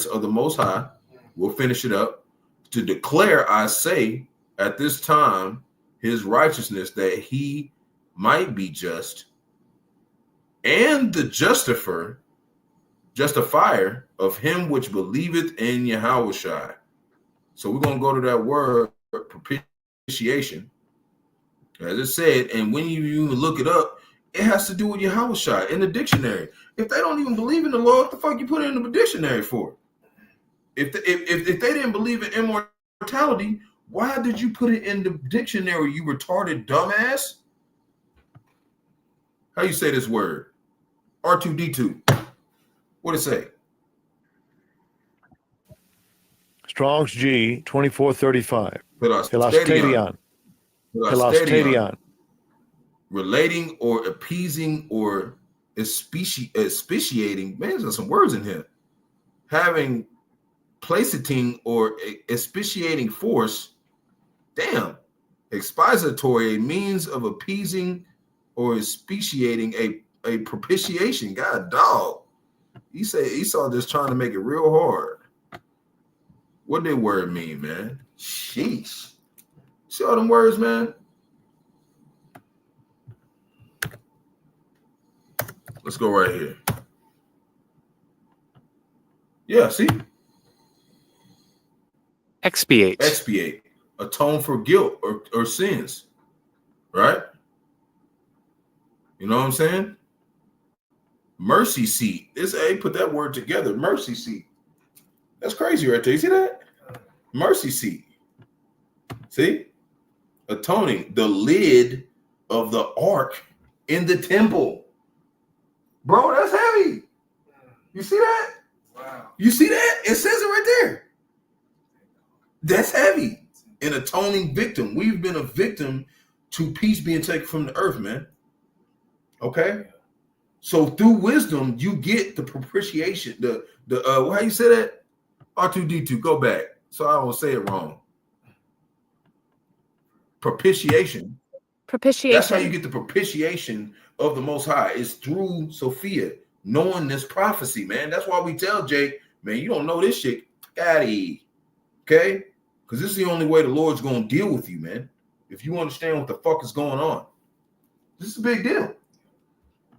of the Most High. We'll finish it up. To declare, I say, at this time, his righteousness, that he might be just and the justifier justifier of him which believeth in Yahawashi. So we're going to go to that word propitiation. As it said, and when you even look it up, it has to do with Yahawashi in the dictionary. If they don't even believe in the Lord, what the fuck you put it in the dictionary for? If they didn't believe in immortality, why did you put it in the dictionary, you retarded dumbass? How you say this word? R2D2. What it say? Strong's G 2435. Hilastadion. Hilastadion. Relating or appeasing or expatiating. Man, there's some words in here. Having placating or expatiating force. Damn. Expository, a means of appeasing or expatiating, a propitiation. God dog. He said Esau just trying to make it real hard. What did word mean, man? Sheesh. See all them words, man? Let's go right here. Yeah, see? Expiate. Expiate. Atone for guilt or sins. Right? You know what I'm saying? Mercy seat. They put that word together. Mercy seat. That's crazy right there. You see that? Mercy seat. See? Atoning. The lid of the ark in the temple. Bro, that's heavy. You see that? Wow. You see that? It says it right there. That's heavy. An atoning victim. We've been a victim to peace being taken from the earth, man. Okay? So through wisdom, you get the propitiation. How you say that? R2D2, go back. So I don't say it wrong. Propitiation. That's how you get the propitiation of the Most High. It's through Sophia, knowing this prophecy, man. That's why we tell Jake, man, you don't know this shit. Daddy. Okay? Because this is the only way the Lord's going to deal with you, man. If you understand what the fuck is going on. This is a big deal.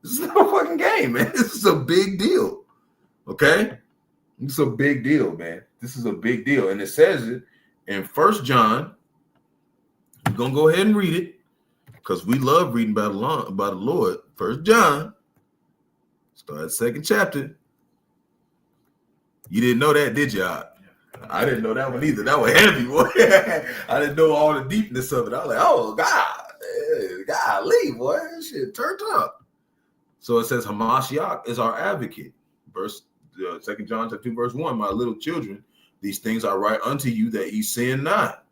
This is not a fucking game, man. This is a big deal. Okay? It's a big deal, man. This is a big deal. And it says it in 1 John. We're going to go ahead and read it because we love reading about the Lord. 1 John. Start 2nd chapter. You didn't know that, did you? I didn't know that one either. That was heavy, boy. I didn't know all the deepness of it. I was like, oh, God. Golly, boy. That shit turned up. So it says, Hamashiach is our advocate. Verse 2 John chapter 2, verse 1, my little children, these things I write unto you that ye sin not.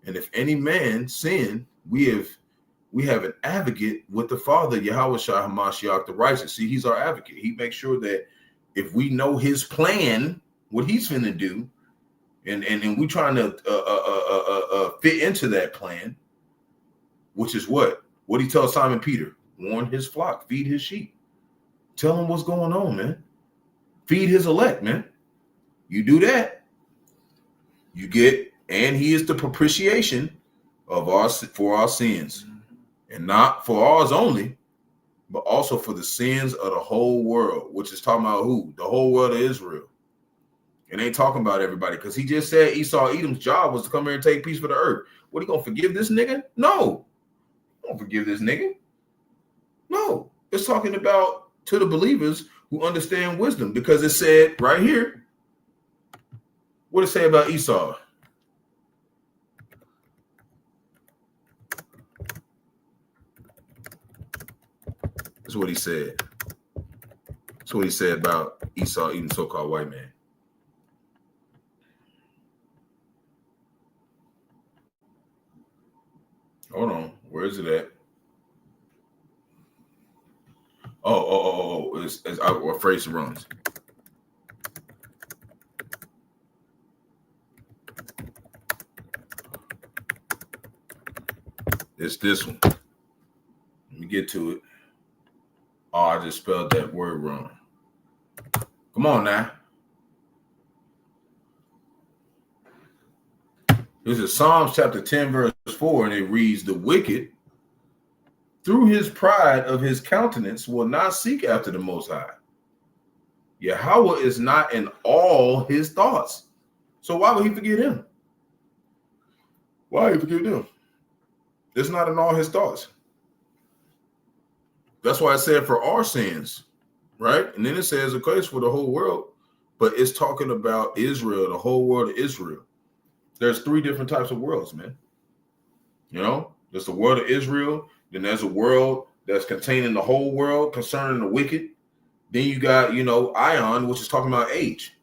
And if any man sin, we have an advocate with the Father, Yahawashi Hamashiach the righteous. See, he's our advocate. He makes sure that if we know his plan, what he's finna do, and we trying to fit into that plan, which is what he tells Simon Peter, warn his flock, feed his sheep. Tell him what's going on, man. Feed his elect, man. You do that, you get, and he is the propitiation for our sins, and not for ours only, but also for the sins of the whole world, which is talking about who? The whole world of Israel. It ain't talking about everybody, because he just said Esau Edom's job was to come here and take peace for the earth. What, he gonna forgive this nigga? No, he won't forgive this nigga. No, it's talking about to the believers who understand wisdom, because it said right here, what it say about Esau? That's what he said. That's what he said about Esau, even so-called white man. Hold on. Where is it at? It's our phrase runs. It's this one. Let me get to it. Oh, I just spelled that word wrong. Come on now. This is Psalms chapter 10, verse 4, and it reads, the wicked, through his pride of his countenance, will not seek after the Most High. Yahawah is not in all his thoughts. So why would he forgive him? Why would he forgive them? It's not in all his thoughts. That's why I said for our sins, right? And then it says, of course, for the whole world, but it's talking about Israel, the whole world of Israel. There's 3 different types of worlds, man. You know, there's the world of Israel. Then there's a world that's containing the whole world concerning the wicked. Then you got, you know, Ion, which is talking about age.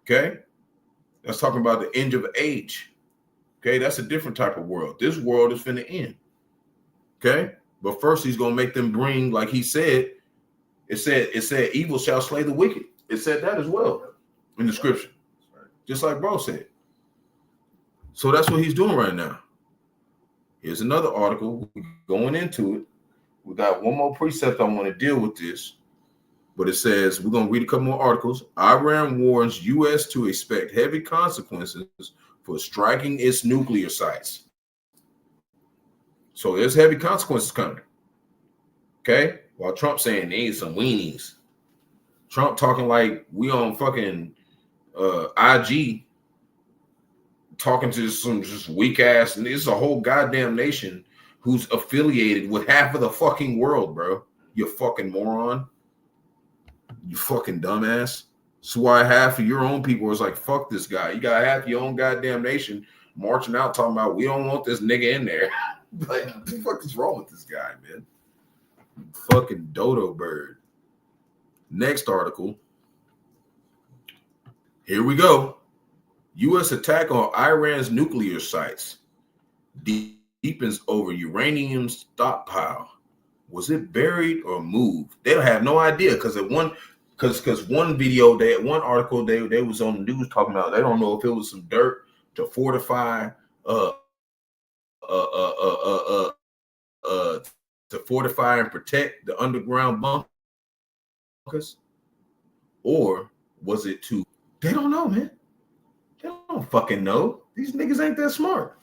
Okay. That's talking about the end of age. Okay. That's a different type of world. This world is finna end. Okay. But first he's going to make them bring, like he said, it said evil shall slay the wicked. It said that as well in the scripture. Just like bro said. So that's what he's doing right now. Here's another article. We're going into it. We got one more precept I want to deal with this. But it says, we're going to read a couple more articles. Iran warns U.S. to expect heavy consequences for striking its nuclear sites. So there's heavy consequences coming. Okay? While Trump saying they ain't some weenies. Trump talking like we on fucking IG talking to some just weak ass, and it's a whole goddamn nation who's affiliated with half of the fucking world, bro. You fucking moron. You fucking dumbass. That's why half of your own people is like, fuck this guy. You got half your own goddamn nation marching out talking about we don't want this nigga in there. Like, what the fuck is wrong with this guy, man? Fucking dodo bird. Next article. Here we go. U.S. attack on Iran's nuclear sites deepens over uranium stockpile. Was it buried or moved? They don't have no idea because one video, one article they was on the news talking about. They don't know if it was some dirt to fortify to fortify and protect the underground bunkers, or was it to? They don't know, man. They don't fucking know. These niggas ain't that smart.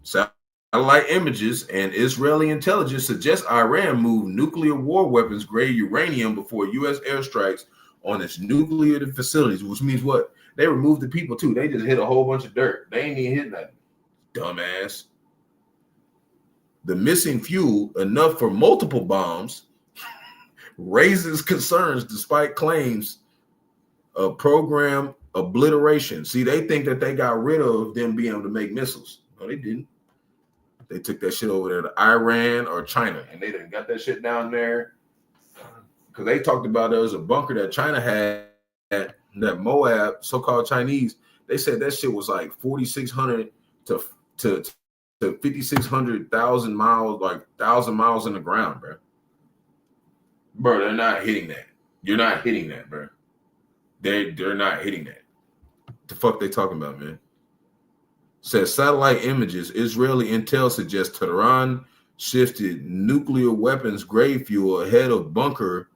Satellite images and Israeli intelligence suggest Iran moved nuclear war weapons grade uranium before U.S. airstrikes on its nuclear facilities, which means what? They removed the people too. They just hit a whole bunch of dirt. They ain't even hit nothing. Dumbass. The missing fuel, enough for multiple bombs, raises concerns despite claims of program obliteration. See, they think that they got rid of them being able to make missiles. No, they didn't. They took that shit over there to Iran or China, and they done got that shit down there. Because they talked about there was a bunker that China had, that Moab, so-called Chinese, they said that shit was like 4,600 to 5,600,000 miles, like 1,000 miles in the ground, bro. Bro, they're not hitting that. You're not hitting that, bro. They're not hitting that. What the fuck they talking about, man? Says satellite images, Israeli intel suggests Tehran shifted nuclear weapons grade fuel ahead of bunker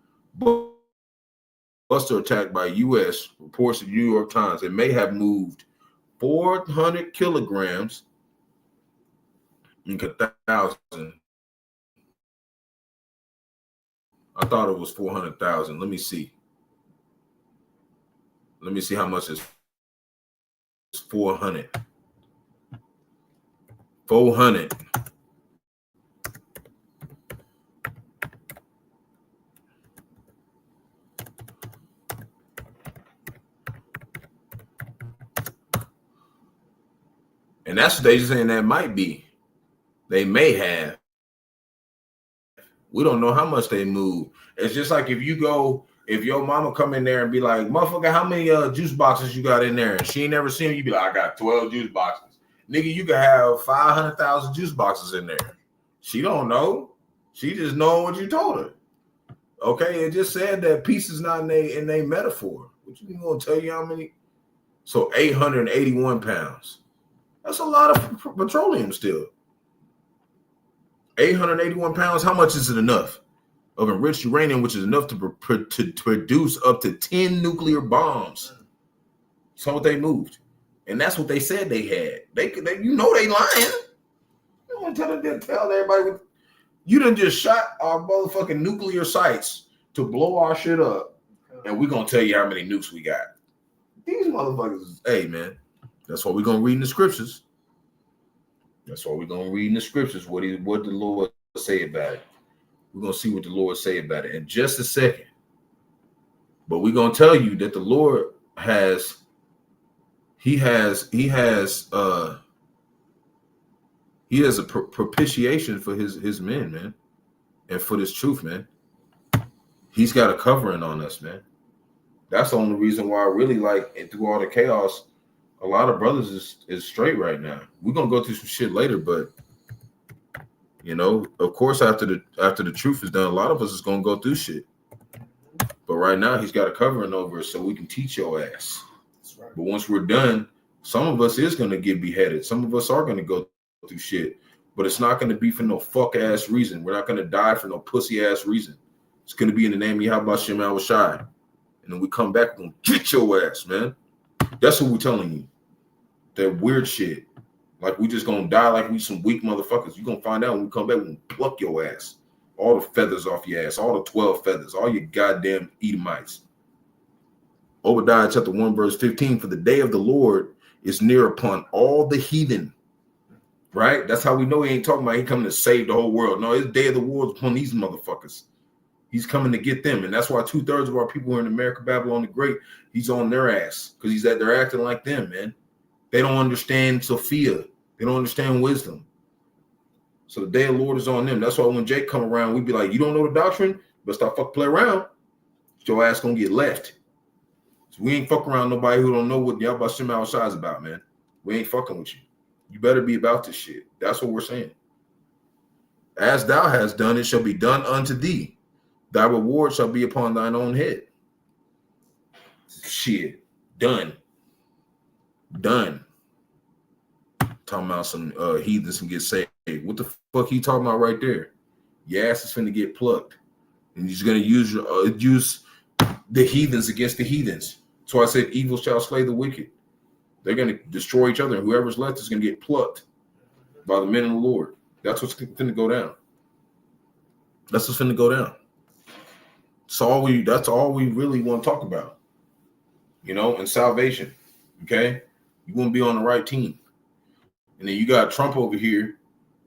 buster attack by U.S. Reports the New York Times. It may have moved 400 kilograms in 1,000. I thought it was 400,000. Let me see. Let me see how much is 400. 400. And that's what they saying that might be. They may have. We don't know how much they move. It's just like if your mama come in there and be like, motherfucker, how many juice boxes you got in there? And she ain't never seen them, you be like, I got 12 juice boxes. Nigga, you could have 500,000 juice boxes in there. She don't know. She just know what you told her. Okay, it just said that peace is not in a metaphor. What you gonna tell you how many? So 881 pounds. That's a lot of petroleum still. 881 pounds. How much is it enough of enriched uranium, which is enough to produce up to 10 nuclear bombs? So what they moved. And that's what they said they had. They you know they lying. You don't tell everybody. You done just shot our motherfucking nuclear sites to blow our shit up, and we're gonna tell you how many nukes we got. These motherfuckers, hey man, that's what we're gonna read in the scriptures. That's what we're gonna read in the scriptures. What the Lord say about it. We're gonna see what the Lord say about it in just a second. But we're gonna tell you that the Lord has a propitiation for his men, man, and for this truth, man. He's got a covering on us, man. That's the only reason why I really like, and through all the chaos, a lot of brothers is straight right now. We're gonna go through some shit later, but you know, of course, after the truth is done, a lot of us is gonna go through shit. But right now, he's got a covering over us so we can teach your ass. That's right. But once we're done, some of us is gonna get beheaded. Some of us are gonna go through shit, but it's not gonna be for no fuck ass reason. We're not gonna die for no pussy ass reason. It's gonna be in the name of Yahawashi. And then we come back, we're gonna get your ass, man. That's what we're telling you. That weird shit. Like we just gonna die like we some weak motherfuckers. You're gonna find out when we come back, we're gonna pluck your ass. All the feathers off your ass, all the 12 feathers, all your goddamn Edomites. Obadiah chapter 1, verse 15, for the day of the Lord is near upon all the heathen. Right? That's how we know he ain't talking about he coming to save the whole world. No, it's day of the Lord upon these motherfuckers. He's coming to get them. And that's why 2/3 of our people are in America, Babylon the Great. He's on their ass because they're acting like them, man. They don't understand Sophia. They don't understand wisdom. So the day of the Lord is on them. That's why when Jake come around, we be like, you don't know the doctrine? But stop fucking play around. Your ass gonna get left. So we ain't fucking around nobody who don't know what Yahawashi is about, man. We ain't fucking with you. You better be about this shit. That's what we're saying. As thou hast done, it shall be done unto thee. Thy reward shall be upon thine own head. Shit. Done. Talking about some heathens and get saved. What the fuck he talking about right there? Your ass is finna get plucked. And he's gonna use the heathens against the heathens. So I said evil shall slay the wicked. They're gonna destroy each other, and whoever's left is gonna get plucked by the men of the Lord. That's what's finna go down. That's what's finna go down. That's all we really want to talk about. You know, and salvation. Okay? You want to be on the right team. And then you got Trump over here,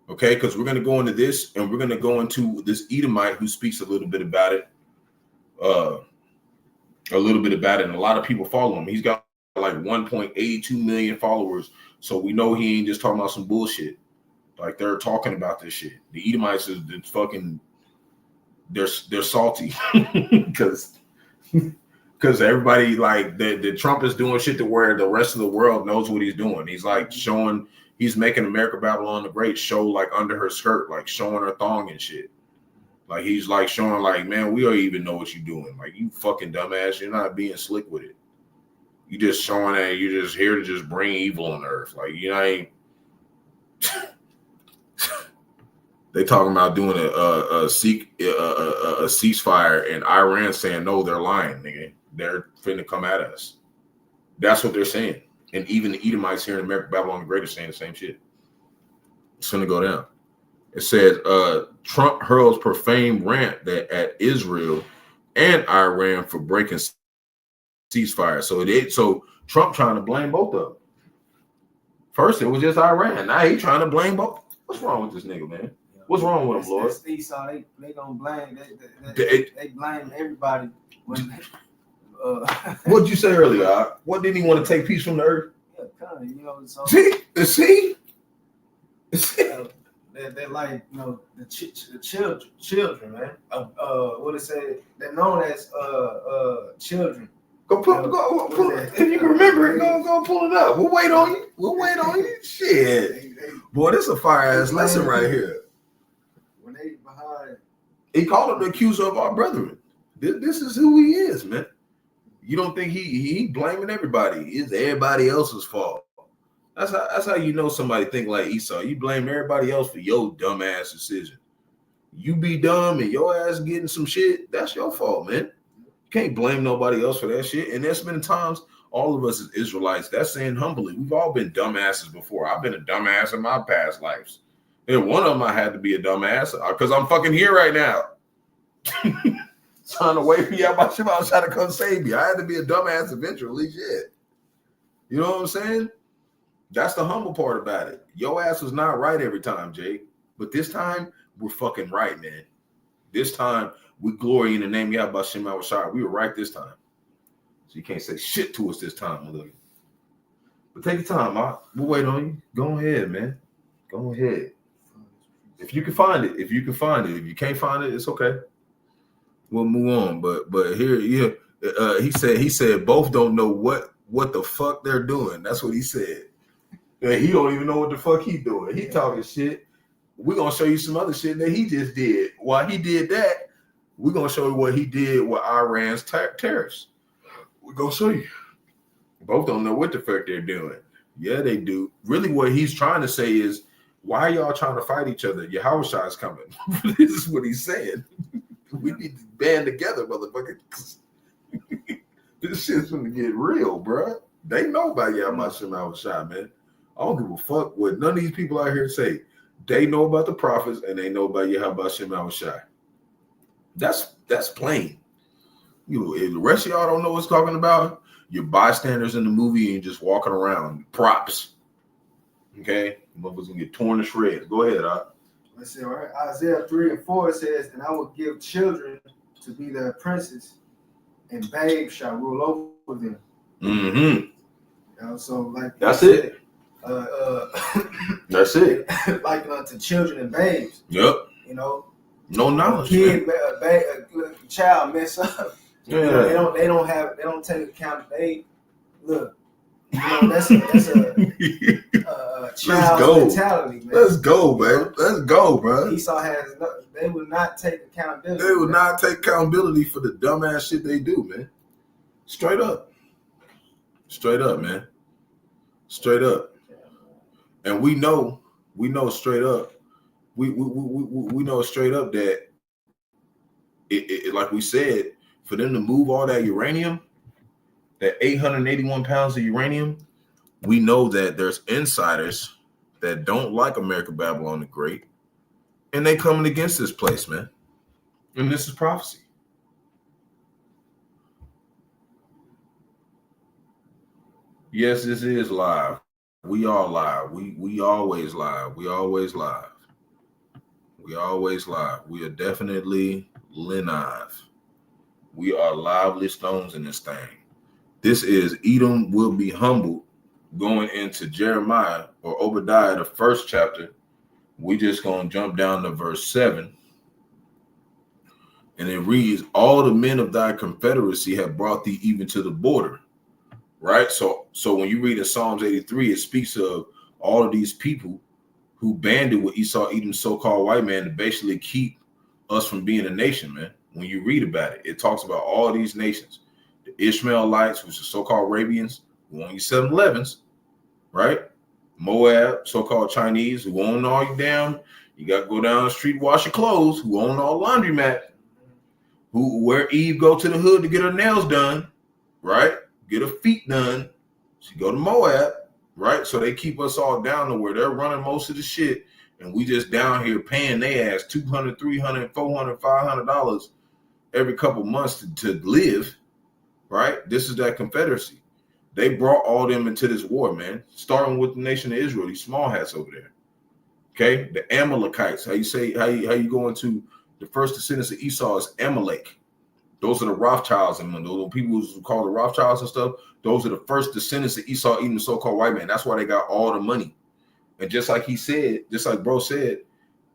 okay? Because we're going to go into this, and we're going to go into this Edomite who speaks a little bit about it. And a lot of people follow him. He's got like 1.82 million followers. So we know he ain't just talking about some bullshit. Like they're talking about this shit. The Edomites is fucking, they're salty because everybody like the Trump is doing shit to where the rest of the world knows what he's doing. He's like he's making America Babylon the Great show like under her skirt, like showing her thong and shit. Like he's like showing like, man, we don't even know what you're doing. Like you fucking dumbass, you're not being slick with it. You just showing that you're just here to just bring evil on earth. Like you ain't. They talking about doing a ceasefire, and Iran saying no, they're lying, nigga. They're finna come at us. That's what they're saying. And even the Edomites here in America, Babylon the Great, are saying the same shit. It's finna go down. It says Trump hurls profane rant at Israel and Iran for breaking ceasefire. So Trump trying to blame both of them. First it was just Iran. Now he trying to blame both. What's wrong with this nigga, man? What's wrong with him, Lord? Esau, they gonna blame. They blame everybody. What'd you say earlier? What didn't he want to take peace from the earth? Yeah, kind of. You know, so, see. They're like, you know, the children, man. What it say? They're known as children. Go pull it. If you can remember it, go pull it up. We'll wait on you. Shit, boy, this is a fire ass lesson right here. When they behind, he called him the accuser of our brethren. This is who he is, man. You don't think he blaming everybody? It's everybody else's fault. That's how you know somebody think like Esau. You blame everybody else for your dumb ass decision. You be dumb and your ass getting some shit. That's your fault, man. You can't blame nobody else for that shit. And there's been times all of us as Israelites, that's saying humbly, we've all been dumbasses before. I've been a dumbass in my past lives. And one of them I had to be a dumbass because I'm fucking here right now. trying to wait for Yahawashi was trying to come save me. I had to be a dumbass eventually. Shit. You know what I'm saying? That's the humble part about it. Your ass was not right every time, Jay. But this time, we're fucking right, man. This time, we glory in the name of Yahawashi. We were right this time. So you can't say shit to us this time, mother. But take your time, we'll wait on you. Go ahead, man. Go ahead. If you can find it. If you can't find it, it's okay. We'll move on. But here, yeah, he said both don't know what the fuck they're doing. That's what he said. And he don't even know what the fuck he doing. He talking shit. We're gonna show you some other shit that he just did. While he did that, we're gonna show you what he did with Iran's tariffs. We're gonna show you. Both don't know what the fuck they're doing. Yeah, they do. Really, what he's trying to say is, why are y'all trying to fight each other? Yahawashi is coming. This is what he's saying. We need to band together, motherfucker. This shit's gonna get real, bro. They know about Yahawashi, man. I don't give a fuck what none of these people out here say. They know about the prophets and they know about Yahawashi. That's plain. You know, if the rest of y'all don't know what's talking about, you're bystanders in the movie and just walking around. Props. Okay? Motherfuckers gonna get torn to shreds. Go ahead, Let's see, all right. Isaiah 3:4 says, and I will give children to be their princes, and babes shall rule over them. Mm-hmm. You know, so like that's it. That's it. Like to children and babes. Yep. You know, no knowledge. A child mess up. Yeah. You know, they don't take account. They look. You know, that's a child mentality, man. Let's go, man. Let's go, bro. Esau has they will not take accountability. They will not take accountability for the dumbass shit they do, man. Straight up. Straight up, man. Straight up. And we know straight up. We know straight up that it like we said, for them to move all that uranium, that 881 pounds of uranium, we know that there's insiders that don't like America Babylon the Great, and they coming against this place, man. And this is prophecy. Yes, this is live. We are live. We always live. We always live. We always live. We are definitely live. We are lively stones in this thing. This is Edom will be humbled, going into Jeremiah or Obadiah, the first chapter. We just gonna jump down to verse 7. And it reads, all the men of thy confederacy have brought thee even to the border. Right? So when you read in Psalms 83, it speaks of all of these people who banded with Esau, Edom's so-called white man to basically keep us from being a nation, man. When you read about it, it talks about all of these nations. The Ishmaelites, which are so-called Arabians, who own you 7-Elevens, right? Moab, so-called Chinese, who own all you damn, you got to go down the street, wash your clothes, who own all laundromat, where Eve go to the hood to get her nails done, right? Get her feet done. She go to Moab, right? So they keep us all down to where they're running most of the shit, and we just down here paying their ass $200, $300, $400, $500 every couple months to live, right? This is that confederacy. They brought all them into this war, man. Starting with the nation of Israel, these small hats over there. Okay, the Amalekites. How you go into the first descendants of Esau is Amalek. Those are the Rothschilds, and those people who call the Rothschilds and stuff. Those are the first descendants of Esau, even the so-called white man. That's why they got all the money. And just like he said, just like bro said,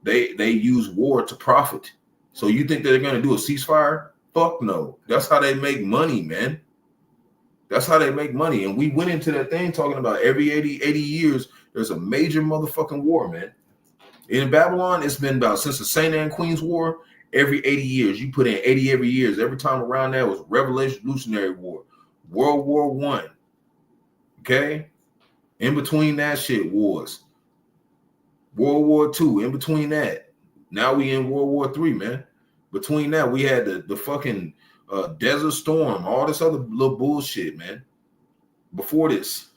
they use war to profit. So you think they're gonna do a ceasefire? Fuck no. That's how they make money, man. That's how they make money. And we went into that thing talking about every 80 years, there's a major motherfucking war, man. In Babylon, it's been about since the Saint Anne Queen's War. Every 80 years, you put in 80 every year. Every time around that was Revolutionary War, World War I. Okay? In between that shit wars. World War II, in between that. Now we in World War III, man. Between that, we had the fucking Desert Storm, all this other little bullshit, man. Before this.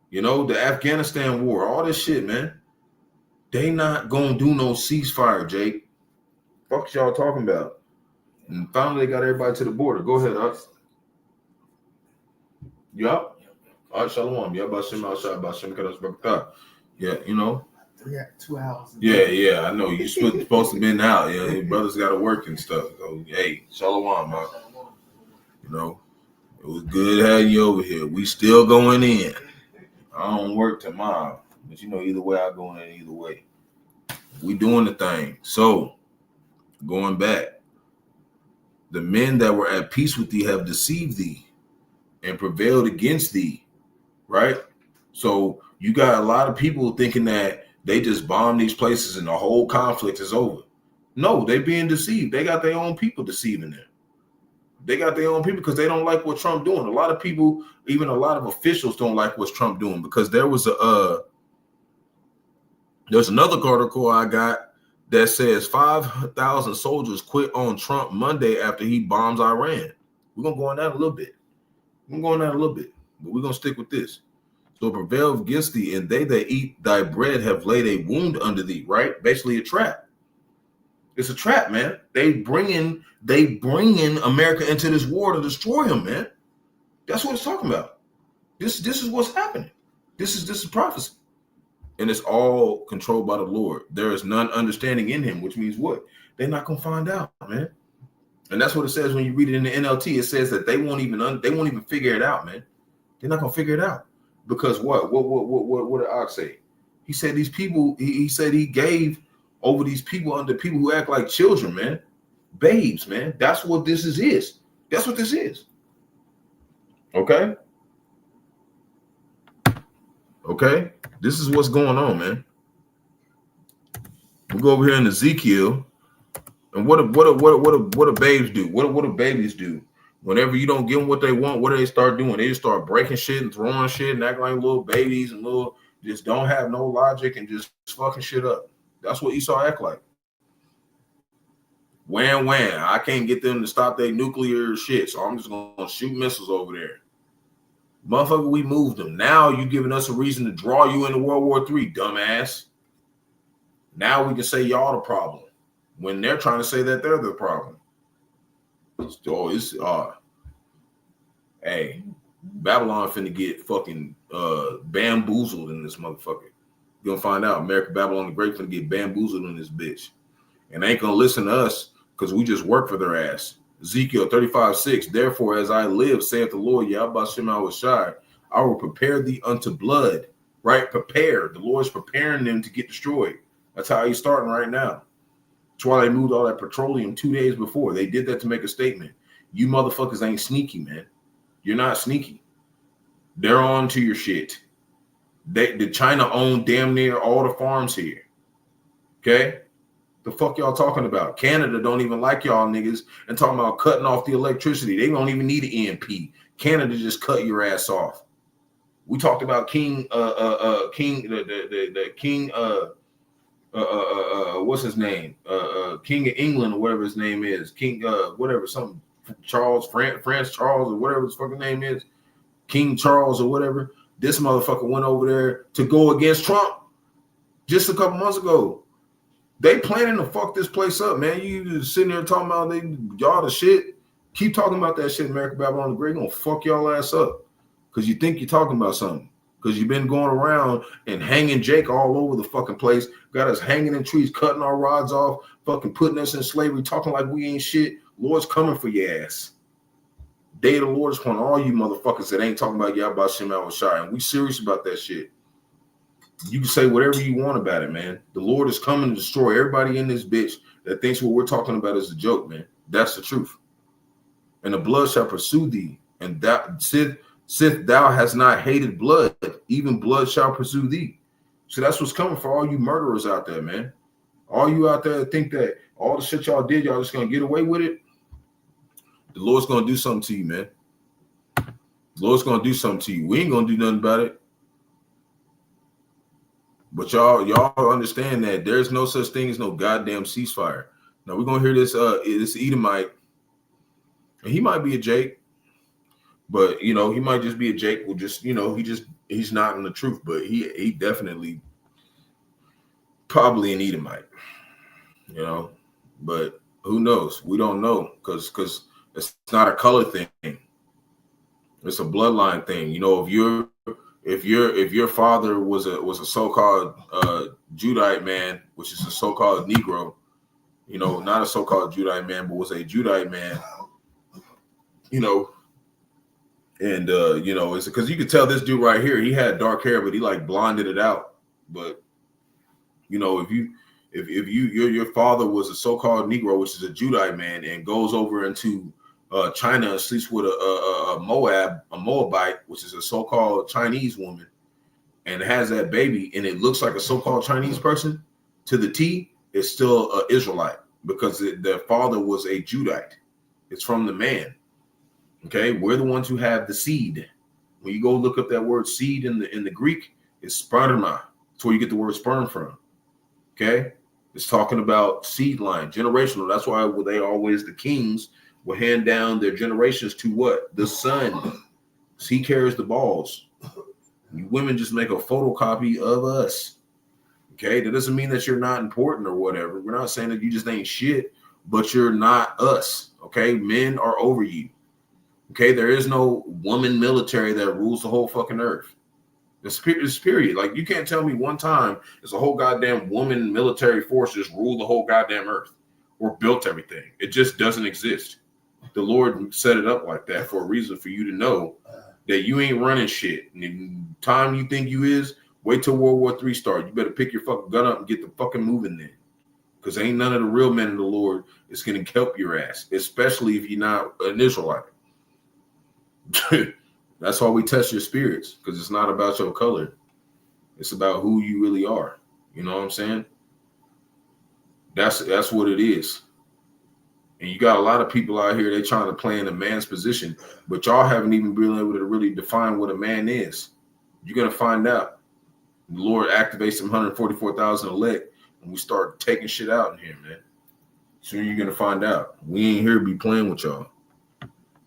You know, the Afghanistan war, all this shit, man. They not gonna do no ceasefire, Jake. Fuck y'all talking about? And finally, they got everybody to the border. Go ahead, Ox. Yup. All right, Shalom. Yeah, Bahasham outside, Bahasham Qadash Barak. Yeah, you know. 2 hours. Yeah, I know. You're supposed to been out. Yeah, your brothers got to work and stuff. So, hey, Shalom, man. You know, it was good having you over here. We still going in. I don't work tomorrow, but you know, either way, I go in either way. We doing the thing. So, going back, the men that were at peace with thee have deceived thee and prevailed against thee, right? So you got a lot of people thinking that they just bomb these places and the whole conflict is over. No, they being deceived. They got their own people deceiving them. They got their own people because they don't like what Trump doing. A lot of people, even a lot of officials, don't like what Trump doing because there's another article I got that says 5,000 soldiers quit on Trump Monday after he bombs Iran. We're gonna go on that a little bit. But we're gonna stick with this. So prevail against thee, and they that eat thy bread have laid a wound under thee, right? Basically a trap. It's a trap, man. They bringing America into this war to destroy him, man. That's what it's talking about. This is what's happening. This is prophecy. And it's all controlled by the Lord. There is none understanding in him, which means what? They're not gonna find out, man. And that's what it says when you read it in the NLT. It says that they won't even figure it out, man. They're not gonna figure it out. Because what did Ox say? He said these people, he said he gave over these people under people who act like children, man. Babes, man. That's what this is. That's what this is. Okay? Okay? This is what's going on, man. We go over here in Ezekiel, and what do babes do? What do babies do? Whenever you don't give them what they want, what do they start doing? They just start breaking shit and throwing shit and acting like little babies and just don't have no logic and just fucking shit up. That's what Esau act like. Wham. I can't get them to stop their nuclear shit, so I'm just gonna shoot missiles over there. Motherfucker, we moved them. Now you giving us a reason to draw you into World War III, dumbass. Now we can say y'all the problem when they're trying to say that they're the problem. Hey, Babylon finna get fucking bamboozled in this motherfucker. You're gonna find out America Babylon the Great finna get bamboozled in this bitch. And they ain't gonna listen to us because we just work for their ass. Ezekiel 35:6. Therefore, as I live, saith the Lord, Yahawashi, I will prepare thee unto blood. Right? Prepare. The Lord's preparing them to get destroyed. That's how he's starting right now. That's why they moved all that petroleum 2 days before. They did that to make a statement. You motherfuckers ain't sneaky, man. You're not sneaky. They're on to your shit. The China owned damn near all the farms here. Okay? The fuck y'all talking about? Canada don't even like y'all niggas and talking about cutting off the electricity. They don't even need an EMP. Canada just cut your ass off. We talked about King what's his name? King of England or whatever his name is. King whatever, something Charles, France Charles or whatever his fucking name is. King Charles or whatever. This motherfucker went over there to go against Trump just a couple months ago. They planning to fuck this place up, man. You just sitting there talking about y'all the shit. Keep talking about that shit, America Babylon the Great. Gonna fuck y'all ass up. Because you think you're talking about something. Because you've been going around and hanging Jake all over the fucking place. Got us hanging in trees, cutting our rods off, fucking putting us in slavery, talking like we ain't shit. Lord's coming for your ass. Day of the Lord is upon all you motherfuckers that ain't talking about Yahawashi. And we serious about that shit. You can say whatever you want about it, man. The Lord is coming to destroy everybody in this bitch that thinks what we're talking about is a joke, man. That's the truth. And the blood shall pursue thee. And that sith thou hast not hated blood, even blood shall pursue thee. So that's what's coming for all you murderers out there, man. All you out there that think that all the shit y'all did, y'all just gonna get away with it. The Lord's gonna do something to you, man. The Lord's gonna do something to you. We ain't gonna do nothing about it. But y'all understand that there's no such thing as no goddamn ceasefire. Now we're gonna hear this Edomite, and he might be a Jake, but he might just be a Jake. Will just he's not in the truth, but he definitely probably an Edomite, but Who knows? We don't know because it's not a color thing. It's a bloodline thing. You know, if your father was a so-called Judite man, which is a so-called Negro, you know, not a so-called Judite man, but was a Judite man, you know, and you know, it's because you could tell this dude right here, he had dark hair, but he like blonded it out. But you know, if your father was a so-called Negro, which is a Judite man, and goes over into China and sleeps with a Moabite, which is a so-called Chinese woman, and has that baby, and it looks like a so-called Chinese person to the T, it's still an Israelite because their father was a Judite. It's from the man. Okay, we're the ones who have the seed. When you go look up that word seed in the Greek, it's sperma. That's where you get the word sperm from. Okay, it's talking about seed line, generational. That's why they always, the kings will hand down their generations to what? The son. He carries the balls. You women just make a photocopy of us. Okay, that doesn't mean that you're not important or whatever. We're not saying that you just ain't shit, but you're not us. Okay, men are over you. Okay, there is no woman military that rules the whole fucking earth. It's period. Like, you can't tell me one time it's a whole goddamn woman military forces rule the whole goddamn earth or built everything. It just doesn't exist. The Lord set it up like that for a reason, for you to know that you ain't running shit. And the time you think you is, wait till World War III starts. You better pick your fucking gun up and get the fucking moving then. Because ain't none of the real men of the Lord is going to help your ass, especially if you're not an Israelite. That's why we test your spirits, because it's not about your color. It's about who you really are. You know what I'm saying? That's what it is. And you got a lot of people out here, they trying to play in a man's position, but y'all haven't even been able to really define what a man is. You're going to find out. The Lord activates some 144,000 elect, and we start taking shit out in here, man. Soon you're going to find out. We ain't here to be playing with y'all.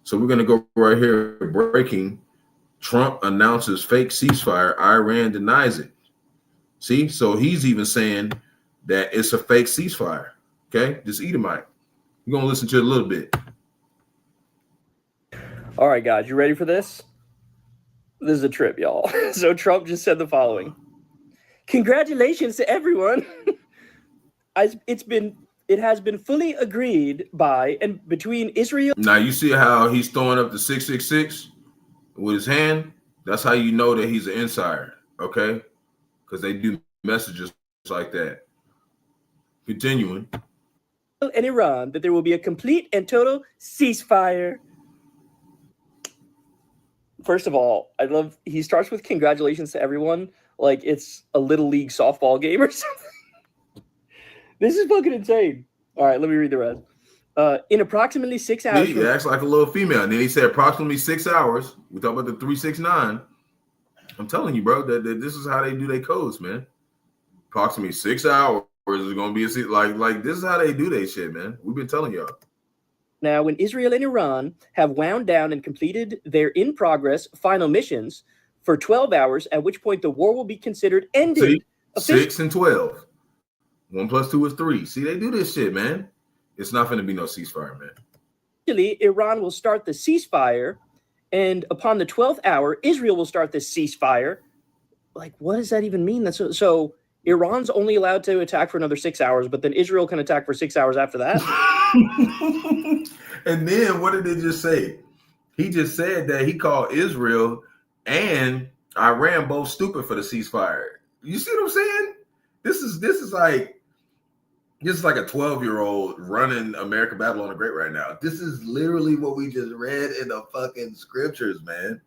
So we're going to go right here. Breaking. Trump announces fake ceasefire. Iran denies it. See? So he's even saying that it's a fake ceasefire. Okay? This Edomite. We're going to listen to it a little bit. All right, guys. You ready for this? This is a trip, y'all. So Trump just said the following. Congratulations to everyone. It has been fully agreed by and between Israel. Now you see how he's throwing up the 666 with his hand? That's how you know that he's an insider, okay? Because they do messages like that. Continuing. And Iran, that there will be a complete and total ceasefire. First of all, I love he starts with congratulations to everyone like it's a little league softball game or something. This is fucking insane. All right, let me read the rest. In approximately 6 hours. He acts like a little female. And then he said approximately 6 hours. We talk about the 369. I'm telling you, bro, that this is how they do their codes, man. Approximately 6 hours is going to be a like this is how they do their shit, man. We've been telling y'all. Now, when Israel and Iran have wound down and completed their in-progress final missions for 12 hours, at which point the war will be considered ended. See? 6 and 12. 1 + 2 is 3. See, they do this shit, man. It's not going to be no ceasefire, man. Actually, Iran will start the ceasefire, and upon the 12th hour, Israel will start the ceasefire. Like, what does that even mean? So Iran's only allowed to attack for another 6 hours, but then Israel can attack for 6 hours after that. And then what did it just say? He just said that he called Israel and Iran both stupid for the ceasefire. You see what I'm saying? This is like a 12-year-old running American Babylon the Great right now. This is literally what we just read in the fucking scriptures, man.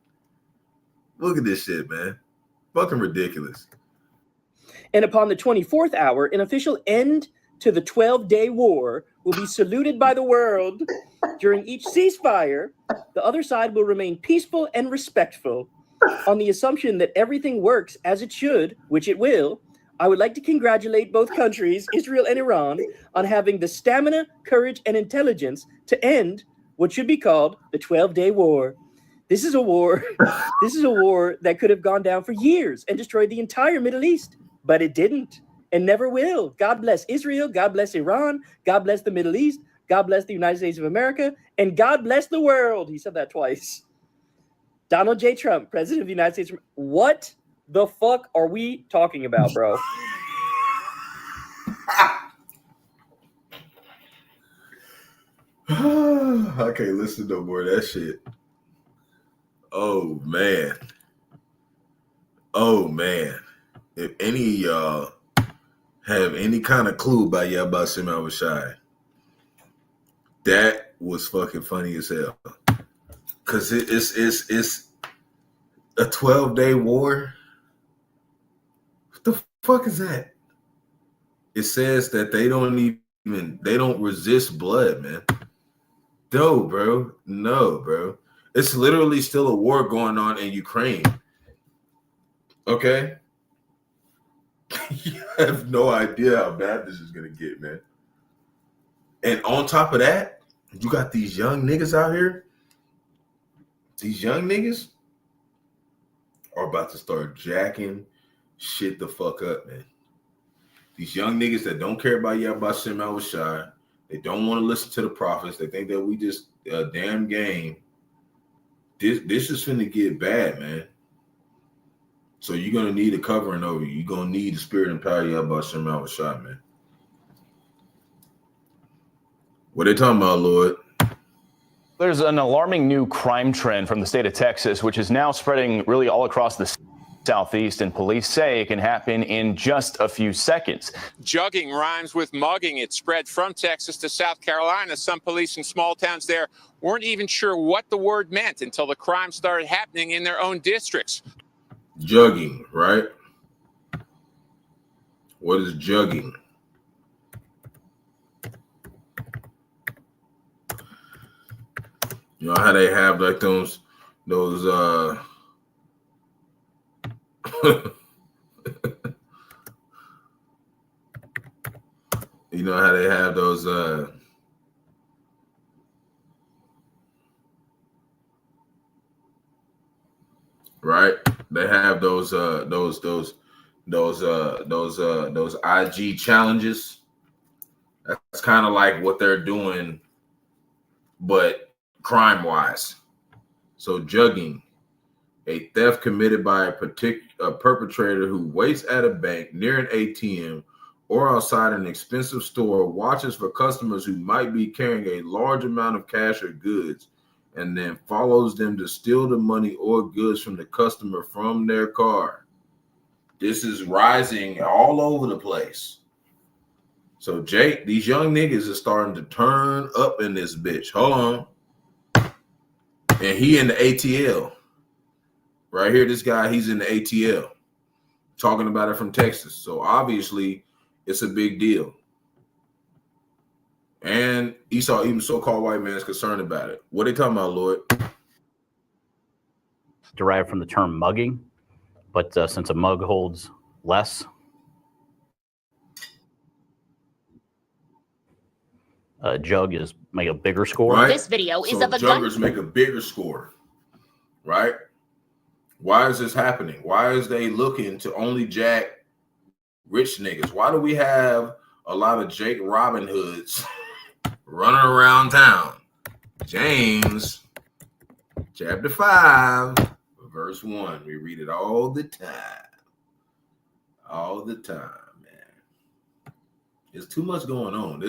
Look at this shit, man. Fucking ridiculous. And upon the 24th hour, an official end to the 12-day war will be saluted by the world. During each ceasefire, the other side will remain peaceful and respectful. On the assumption that everything works as it should, which it will, I would like to congratulate both countries, Israel and Iran, on having the stamina, courage, and intelligence to end what should be called the 12-day war. This is a war. This is a war that could have gone down for years and destroyed the entire Middle East, but it didn't and never will. God bless Israel. God bless Iran. God bless the Middle East. God bless the United States of America, and God bless the world. He said that twice. Donald J. Trump, President of the United States. What the fuck are we talking about, bro? I can't listen no more of that shit. Oh man. If any of y'all have any kind of clue about Yahawashi, that was fucking funny as hell. Cause it's a 12-day war. What the fuck is that? It says that they don't resist blood, man. No, bro. It's literally still a war going on in Ukraine. Okay? You have no idea how bad this is gonna get, man. And on top of that, you got these young niggas out here. These young niggas are about to start jacking shit the fuck up, man. These young niggas that don't care about Yahawashi, they don't want to listen to the prophets. They think that we just a damn game. This is finna get bad, man. So you're gonna need a covering over you. You're gonna need the spirit and power of Yahawashi, man. What they talking about, Lord? There's an alarming new crime trend from the state of Texas, which is now spreading really all across the Southeast, and police say it can happen in just a few seconds. Jugging rhymes with mugging. It spread from Texas to South Carolina. Some police in small towns there weren't even sure what the word meant until the crime started happening in their own districts. Jugging, right? What is jugging? You know how they have like those you know how they have those right? They have those IG challenges. That's kind of like what they're doing, but crime-wise. So jugging, a theft committed by a perpetrator who waits at a bank, near an ATM, or outside an expensive store, watches for customers who might be carrying a large amount of cash or goods, and then follows them to steal the money or goods from the customer from their car. This is rising all over the place. So Jake, these young niggas are starting to turn up in this bitch. Hold on. And he in the ATL. Right here, this guy, he's in the ATL. Talking about it from Texas. So obviously, it's a big deal. And Esau, even so-called white man, is concerned about it. What are they talking about, Lord? Derived from the term mugging, but since a mug holds less, a jug is make a bigger score. Right? This video is so of a juggers gun. make a bigger score, right? Why is this happening? Why is they looking to only jack rich niggas? Why do we have a lot of Jake Robin Hoods running around town? James, chapter 5, verse 1. We read it all the time. All the time, man. There's too much going on.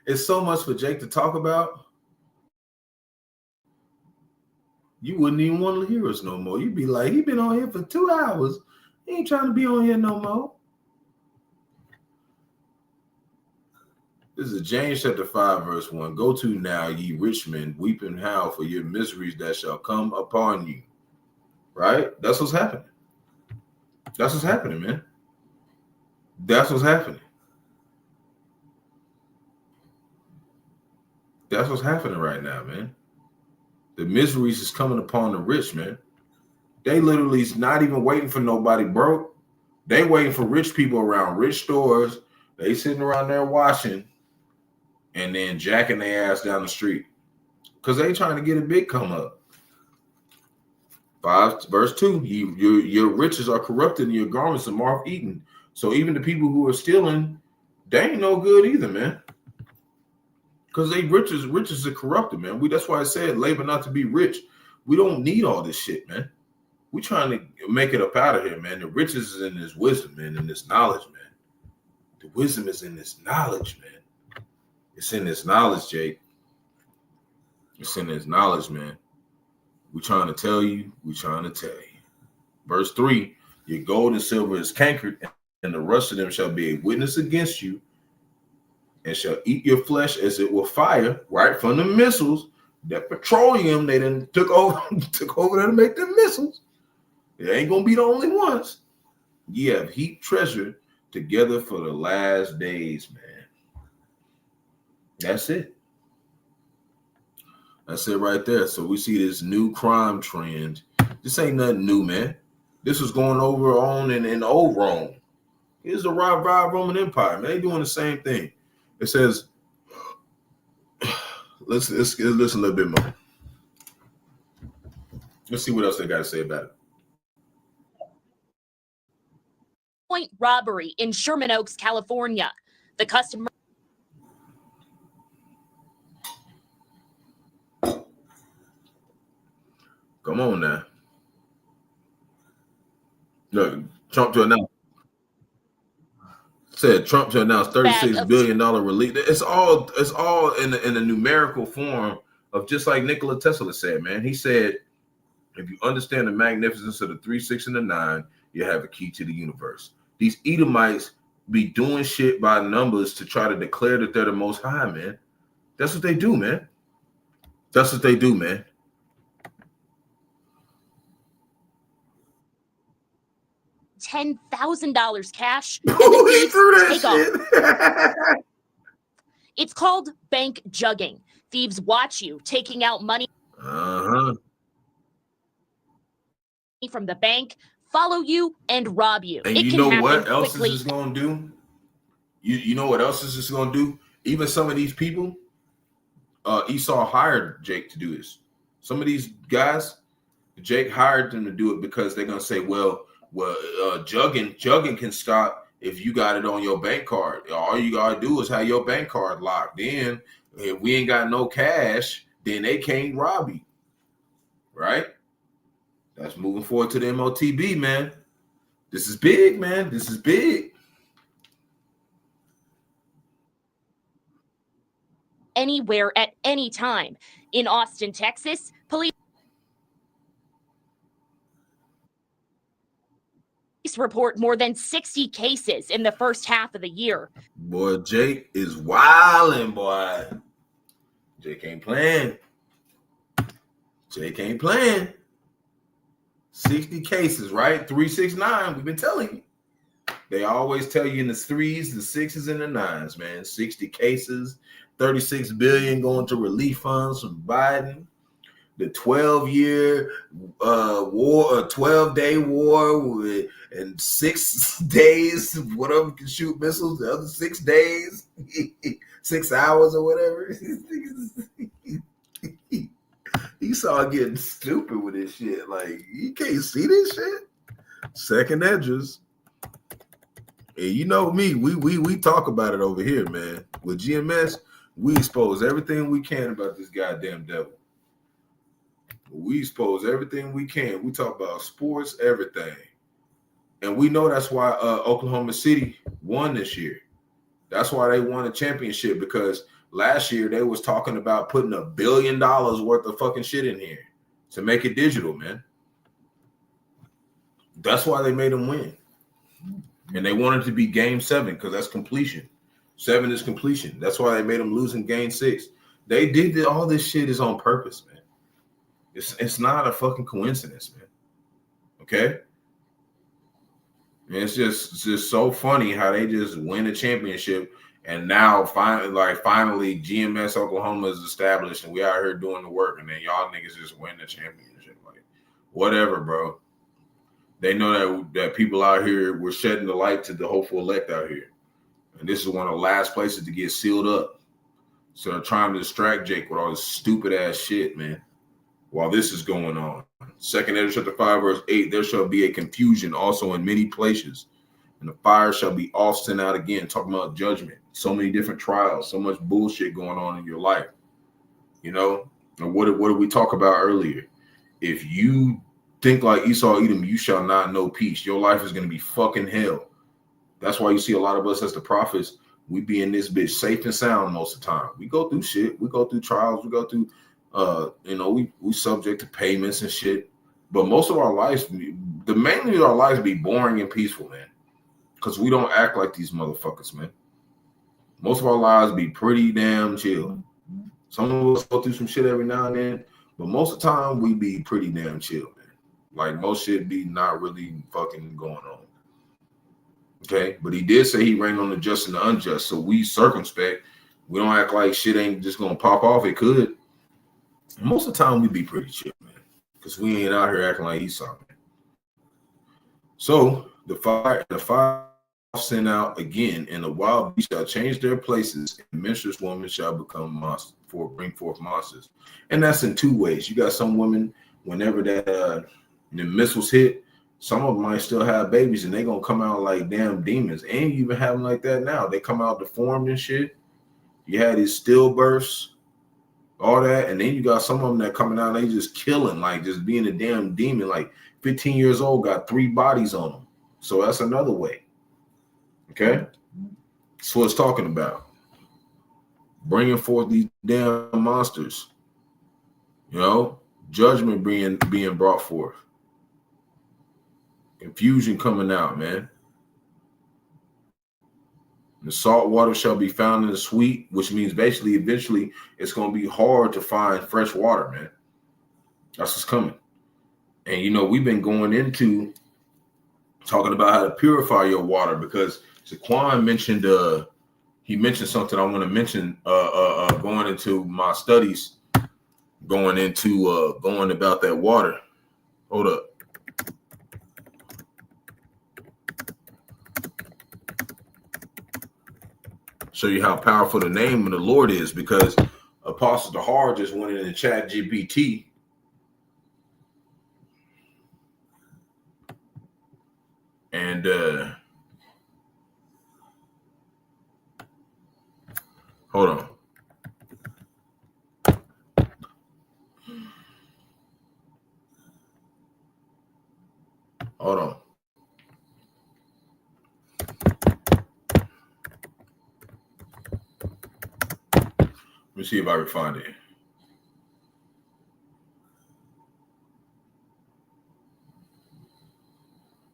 It's so much for Jake to talk about. You wouldn't even want to hear us no more. You'd be like, he been on here for 2 hours. He ain't trying to be on here no more. This is James chapter 5, verse 1. Go to now, ye rich men, weep and howl for your miseries that shall come upon you. Right? That's what's happening. That's what's happening, man. That's what's happening. That's what's happening right now, man. The miseries is coming upon the rich, man. They literally is not even waiting for nobody broke. They waiting for rich people around rich stores. They sitting around there washing and then jacking their ass down the street because they trying to get a big come up. 5 verse 2, your riches are corrupted and your garments are moth-eaten. So even the people who are stealing, they ain't no good either, man. Because riches are corrupted, man. That's why I said labor not to be rich. We don't need all this shit, man. We trying to make it up out of here, man. The riches is in this wisdom, man, and this knowledge, man. The wisdom is in this knowledge, man. It's in this knowledge, Jake. It's in this knowledge, man. We trying to tell you. We trying to tell you. Verse 3, your gold and silver is cankered, and the rust of them shall be a witness against you, and shall eat your flesh as it were fire, right from the missiles. That petroleum they done took over there to make them missiles. It ain't gonna be the only ones. Ye have heaped treasure together for the last days, man. That's it. That's it right there. So we see this new crime trend. This ain't nothing new, man. This was going on in old Rome. Here's the Roman Empire, man. They doing the same thing. It says, let's listen a little bit more. Let's see what else they got to say about it. Point robbery in Sherman Oaks, California. The customer. Come on now. Look, Trump to announce $36 billion relief. It's all in a numerical form of just like Nikola Tesla said, man. He said, if you understand the magnificence of the 3, 6, and the 9, you have a key to the universe. These Edomites be doing shit by numbers to try to declare that they're the most high, man. That's what they do, man. That's what they do, man. $10,000 cash. Oh, he threw that shit. It's called bank jugging. Thieves watch you taking out money from the bank, follow you, and rob you. And you know what else this is going to do? You know what else this is going to do? Even some of these people, Esau hired Jake to do this. Some of these guys, Jake hired them to do it because they're going to say, well, jugging can stop if you got it on your bank card. All you gotta do is have your bank card locked in. If we ain't got no cash, then they can't rob you. Right? That's moving forward to the MOTB, man. This is big, man. This is big. Anywhere at any time. In Austin, Texas, police report more than 60 cases in the first half of the year. Boy, Jake is wilding, boy. Jake ain't playing. Jake ain't playing. 60 cases, right? 369. We've been telling you. They always tell you in the 3s, the 6s, and the 9s, man. 60 cases, 36 billion going to relief funds from Biden. The 12-year war, 12-day war, and 6 days, whatever can shoot missiles. The other 6 days, 6 hours or whatever. Esau getting stupid with this shit. Like, you can't see this shit. Second address. And you know me, we talk about it over here, man. With GMS, we expose everything we can about this goddamn devil. We expose everything we can. We talk about sports, everything. And we know that's why Oklahoma City won this year. That's why they won a championship, because last year they was talking about putting $1 billion worth of fucking shit in here to make it digital, man. That's why they made them win. And they wanted to be game 7 because that's completion. 7 is completion. That's why they made them lose in game 6. They did all this shit is on purpose, man. It's not a fucking coincidence, man. Okay? And it's just so funny how they just win a championship, and now finally GMS Oklahoma is established and we out here doing the work, and then y'all niggas just win the championship. Like, whatever, bro. They know that people out here were shedding the light to the hopeful elect out here. And this is one of the last places to get sealed up. So they're trying to distract Jake with all this stupid ass shit, man. While this is going on. 2 Ezra chapter 5, verse 8, there shall be a confusion also in many places, and the fire shall be oft sent out again, talking about judgment. so many different trials, so much bullshit going on in your life. You know, and what did we talk about earlier? If you think like Esau, Edom, you shall not know peace. Your life is going to be fucking hell. That's why you see a lot of us as the prophets. We be in this bitch safe and sound most of the time. We go through shit. We go through trials. We go through, we subject to payments and shit. But most of our lives, mainly our lives be boring and peaceful, man. Because we don't act like these motherfuckers, man. Most of our lives be pretty damn chill. Some of us go through some shit every now and then, but most of the time we be pretty damn chill, man. Like most shit be not really fucking going on. Okay, but he did say he reigned on the just and the unjust, so we circumspect. We don't act like shit ain't just gonna pop off. It could. Most of the time we be pretty chill, man, because we ain't out here acting like Esau, man. So the fire sent out again, and the wild beasts shall change their places, and menstruous women shall become monsters, bring forth monsters. And that's in two ways. You got some women, whenever that the missiles hit, some of them might still have babies, and they gonna come out like damn demons. And you even have them like that now. They come out deformed and shit. You had these stillbirths, all that, and then you got some of them that coming out and they just killing, like just being a damn demon. Like 15 years old, got 3 bodies on them. So that's another way. Okay, that's what it's talking about. Bringing forth these damn monsters. You know, judgment being brought forth. Confusion coming out, man. The salt water shall be found in the sweet, which means basically, eventually, it's going to be hard to find fresh water, man. That's what's coming. And, you know, we've been going into talking about how to purify your water, because Zaquan mentioned, he mentioned something I want to mention going into my studies, going about that water. Hold up. Show you how powerful the name of the Lord is, because Apostle Dahar just went in the chat GPT and hold on. Hold on. Let me see if I can find it.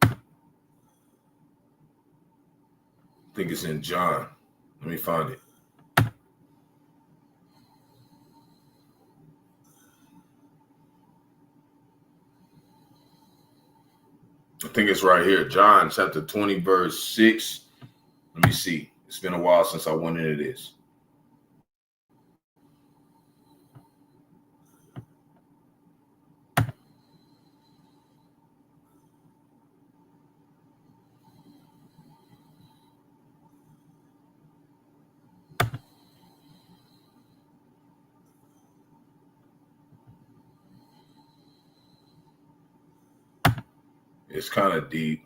I think it's in John. Let me find it. I think it's right here. John chapter 20, verse 6. Let me see. It's been a while since I went into this. It's kind of deep.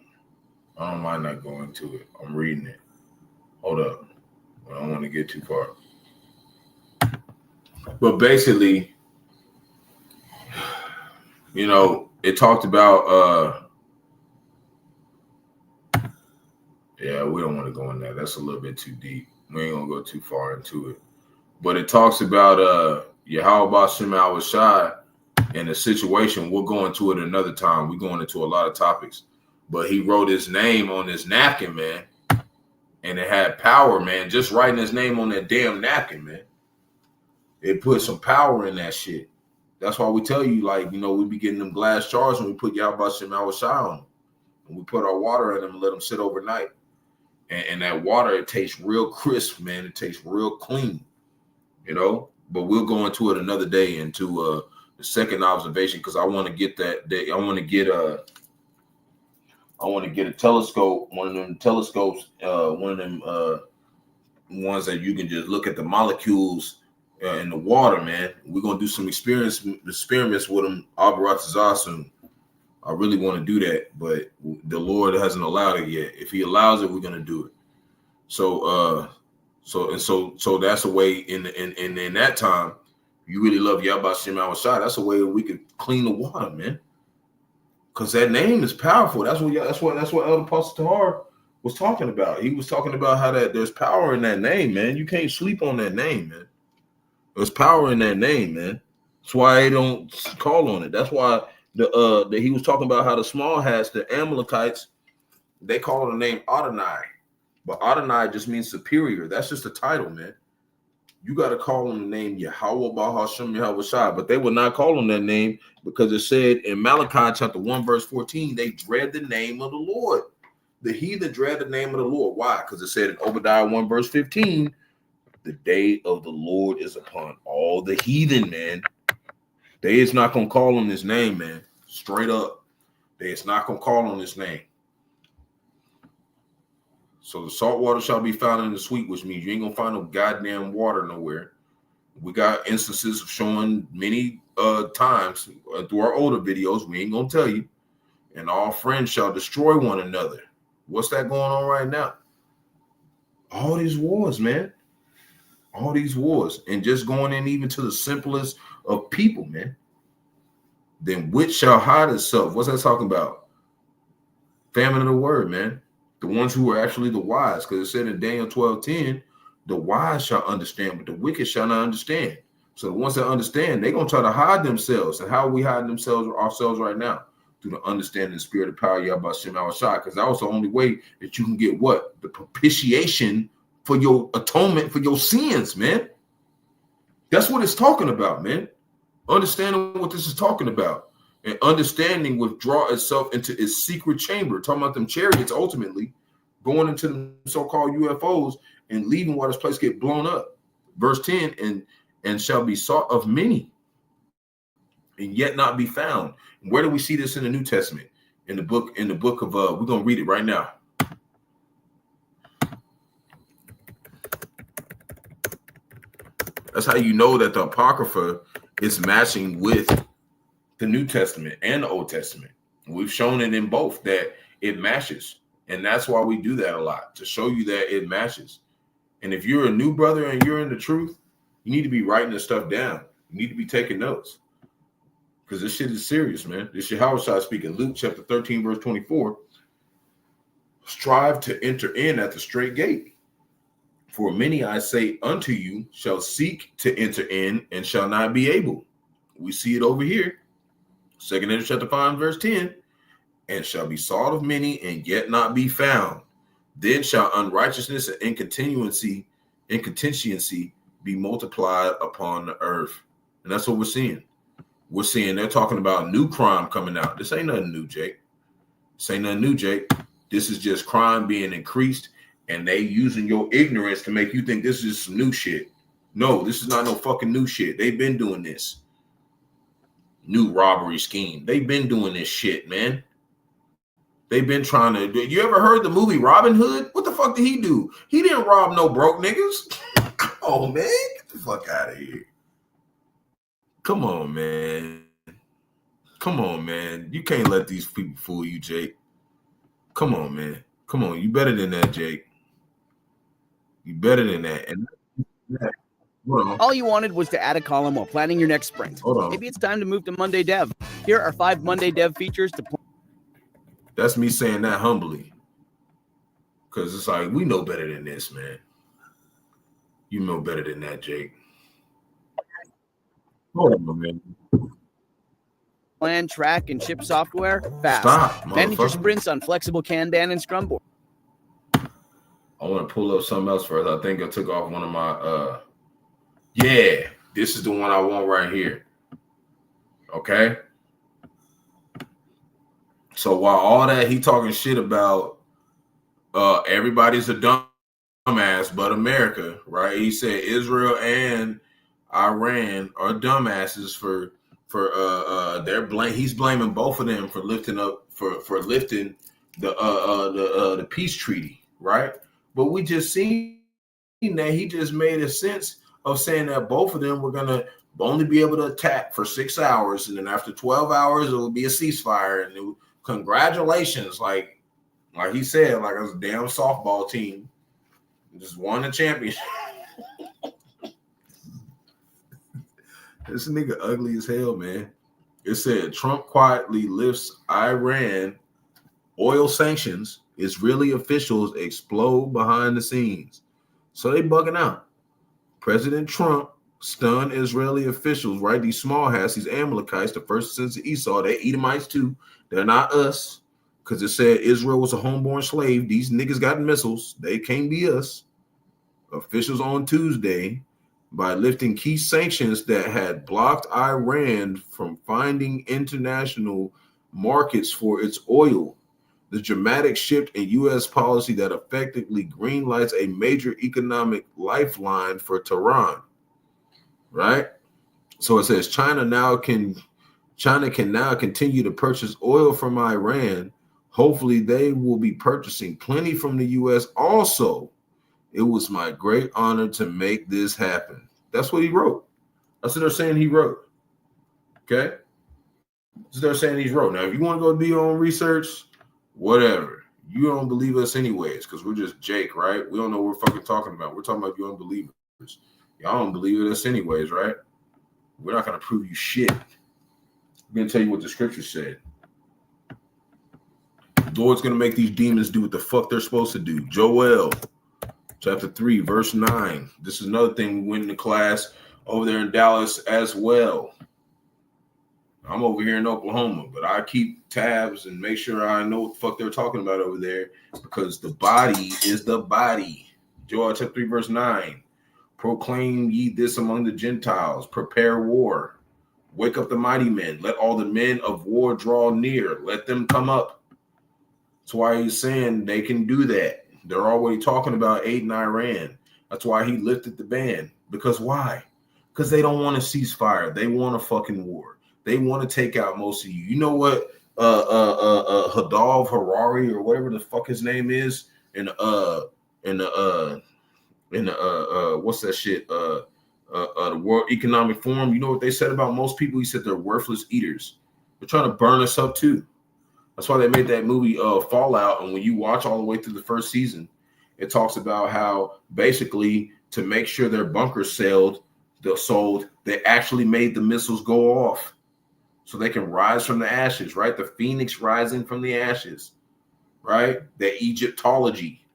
I don't mind not going to it. I'm reading it. Hold up. I don't want to get too far. But basically, you know, it talked about, yeah, we don't want to go in there. That's a little bit too deep. We ain't going to go too far into it. But it talks about Yahawashi and the situation. We'll go into it another time. We're going into a lot of topics. But he wrote his name on this napkin, man. And it had power, man. Just writing his name on that damn napkin, man. It put some power in that shit. That's why we tell you, like, you know, we be getting them glass jars when we put Yahawashi on them. And we put our water in them and let them sit overnight. And that water, it tastes real crisp, man. It tastes real clean, you know. But we'll go into it another day, into the second observation, because I want to get that. I want to get a telescope, one of them telescopes, one of them ones that you can just look at the molecules in the water, man. We're gonna do some experiments with them. soon. I really want to do that, but the Lord hasn't allowed it yet. If He allows it, we're gonna do it. So So that's a way in that time, you really love Yahawah Yahawashi. That's a way that we could clean the water, man. Because that name is powerful. That's what Elder Pastor Tahar was talking about. He was talking about how that there's power in that name, man. You can't sleep on that name, man. There's power in that name, man. That's why they don't call on it. That's why he was talking about how the small hats, the Amalekites, they call the name Adonai. But Adonai just means superior. That's just a title, man. You got to call him the name Yahawah, Bahasham, Yahawashi. But they would not call him that name because it said in Malachi chapter 1, verse 14, they dread the name of the Lord. The heathen dread the name of the Lord. Why? Because it said in Obadiah 1, verse 15, the day of the Lord is upon all the heathen, man. They is not going to call on his name, man. Straight up. They is not going to call on his name. So the salt water shall be found in the sweet, which means you ain't gonna find no goddamn water nowhere. We got instances of showing many times through our older videos. We ain't gonna tell you. And all friends shall destroy one another. What's that going on right now? All these wars, man. All these wars. And just going in even to the simplest of people, man. Then which shall hide itself? What's that talking about? Famine of the word, man. The ones who are actually the wise, because it said in Daniel 12:10, the wise shall understand, but the wicked shall not understand. So the ones that understand, they're going to try to hide themselves. And how are we hiding ourselves right now? Through the understanding the spirit of power, Yahawah Yahawashi, because that was the only way that you can get what? The propitiation for your atonement for your sins, man. That's what it's talking about, man. Understanding what this is talking about. And understanding withdraw itself into its secret chamber. Talking about them chariots ultimately going into the so-called UFOs and leaving while this place get blown up. Verse 10, and shall be sought of many and yet not be found. Where do we see this in the New Testament? In the book of we're gonna read it right now. That's how you know that the Apocrypha is matching with the New Testament and the Old Testament. We've shown it in both that it matches. And that's why we do that a lot, to show you that it matches. And if you're a new brother and you're in the truth, you need to be writing this stuff down. You need to be taking notes. Because this shit is serious, man. This is Yahawashi speaking. Luke chapter 13, verse 24. Strive to enter in at the straight gate. For many, I say unto you, shall seek to enter in and shall not be able. We see it over here. 2 Peter chapter 5, verse 10. And shall be sought of many and yet not be found. Then shall unrighteousness and incontinency be multiplied upon the earth. And that's what we're seeing. We're seeing they're talking about new crime coming out. This ain't nothing new, Jake. This ain't nothing new, Jake. This is just crime being increased, and they using your ignorance to make you think this is some new shit. No, this is not no fucking new shit. They've been doing this. New robbery scheme. They've been doing this shit, man. They've been trying to do. You ever heard the movie Robin Hood? What the fuck did he do? He didn't rob no broke niggas. Come on, man. Get the fuck out of here. Come on, man. Come on, man. You can't let these people fool you, Jake. Come on, man. Come on. You better than that, Jake. You better than that. And all you wanted was to add a column while planning your next sprint. Maybe it's time to move to Monday Dev. Here are 5 Monday Dev features to plan. That's me saying that humbly. Because it's like, we know better than this, man. You know better than that, Jake. Hold on, man. Plan, track, and ship software fast. Stop, manage your sprints on flexible Kanban and Scrum board. I want to pull up something else first. I think I took off one of my yeah, this is the one I want right here. Okay. So while all that he talking shit about everybody's a dumbass but America, right? He said Israel and Iran are dumbasses for he's blaming both of them for lifting the peace treaty, right? But we just seen that he just made a sense of saying that both of them were gonna only be able to attack for 6 hours, and then after 12 hours it will be a ceasefire. And congratulations, like he said, like it was a damn softball team. Just won the championship. This nigga ugly as hell, man. It said Trump quietly lifts Iran oil sanctions. Israeli officials explode behind the scenes. So they bugging out. President Trump stunned Israeli officials, right? These small hats, these Amalekites, the first sons of Esau, they Edomites too. They're not us. Because it said Israel was a homeborn slave. These niggas got missiles. They can't be us. Officials on Tuesday by lifting key sanctions that had blocked Iran from finding international markets for its oil. The dramatic shift in U.S. policy that effectively greenlights a major economic lifeline for Tehran, right? So it says China can now continue to purchase oil from Iran. Hopefully they will be purchasing plenty from the U.S. also. It was my great honor to make this happen. That's what he wrote. That's what they're saying he wrote. Okay? That's what they're saying he wrote. Now, if you want to go do your own research, whatever. You don't believe us anyways, because we're just Jake, right? We don't know what we're fucking talking about. We're talking about you unbelievers. Y'all don't believe us anyways, right? We're not going to prove you shit. I'm going to tell you what the scripture said. The Lord's going to make these demons do what the fuck they're supposed to do. Joel. Chapter 3, verse 9. This is another thing we went into class over there in Dallas as well. I'm over here in Oklahoma, but I keep tabs and make sure I know what the fuck they're talking about over there, because the body is the body. Joel chapter 3, verse 9. Proclaim ye this among the Gentiles. Prepare war. Wake up the mighty men. Let all the men of war draw near. Let them come up. That's why he's saying they can do that. They're already talking about aiding Iran. That's why he lifted the ban. Because why? Because they don't want a ceasefire. They want a fucking war. They want to take out most of you. You know what? Hadal Harari or whatever the fuck his name is in the what's that shit? The World Economic Forum. You know what they said about most people? He said they're worthless eaters. They're trying to burn us up too. That's why they made that movie Fallout. And when you watch all the way through the first season, it talks about how basically to make sure their bunkers sold, they actually made the missiles go off so they can rise from the ashes, right? The phoenix rising from the ashes, right? The Egyptology.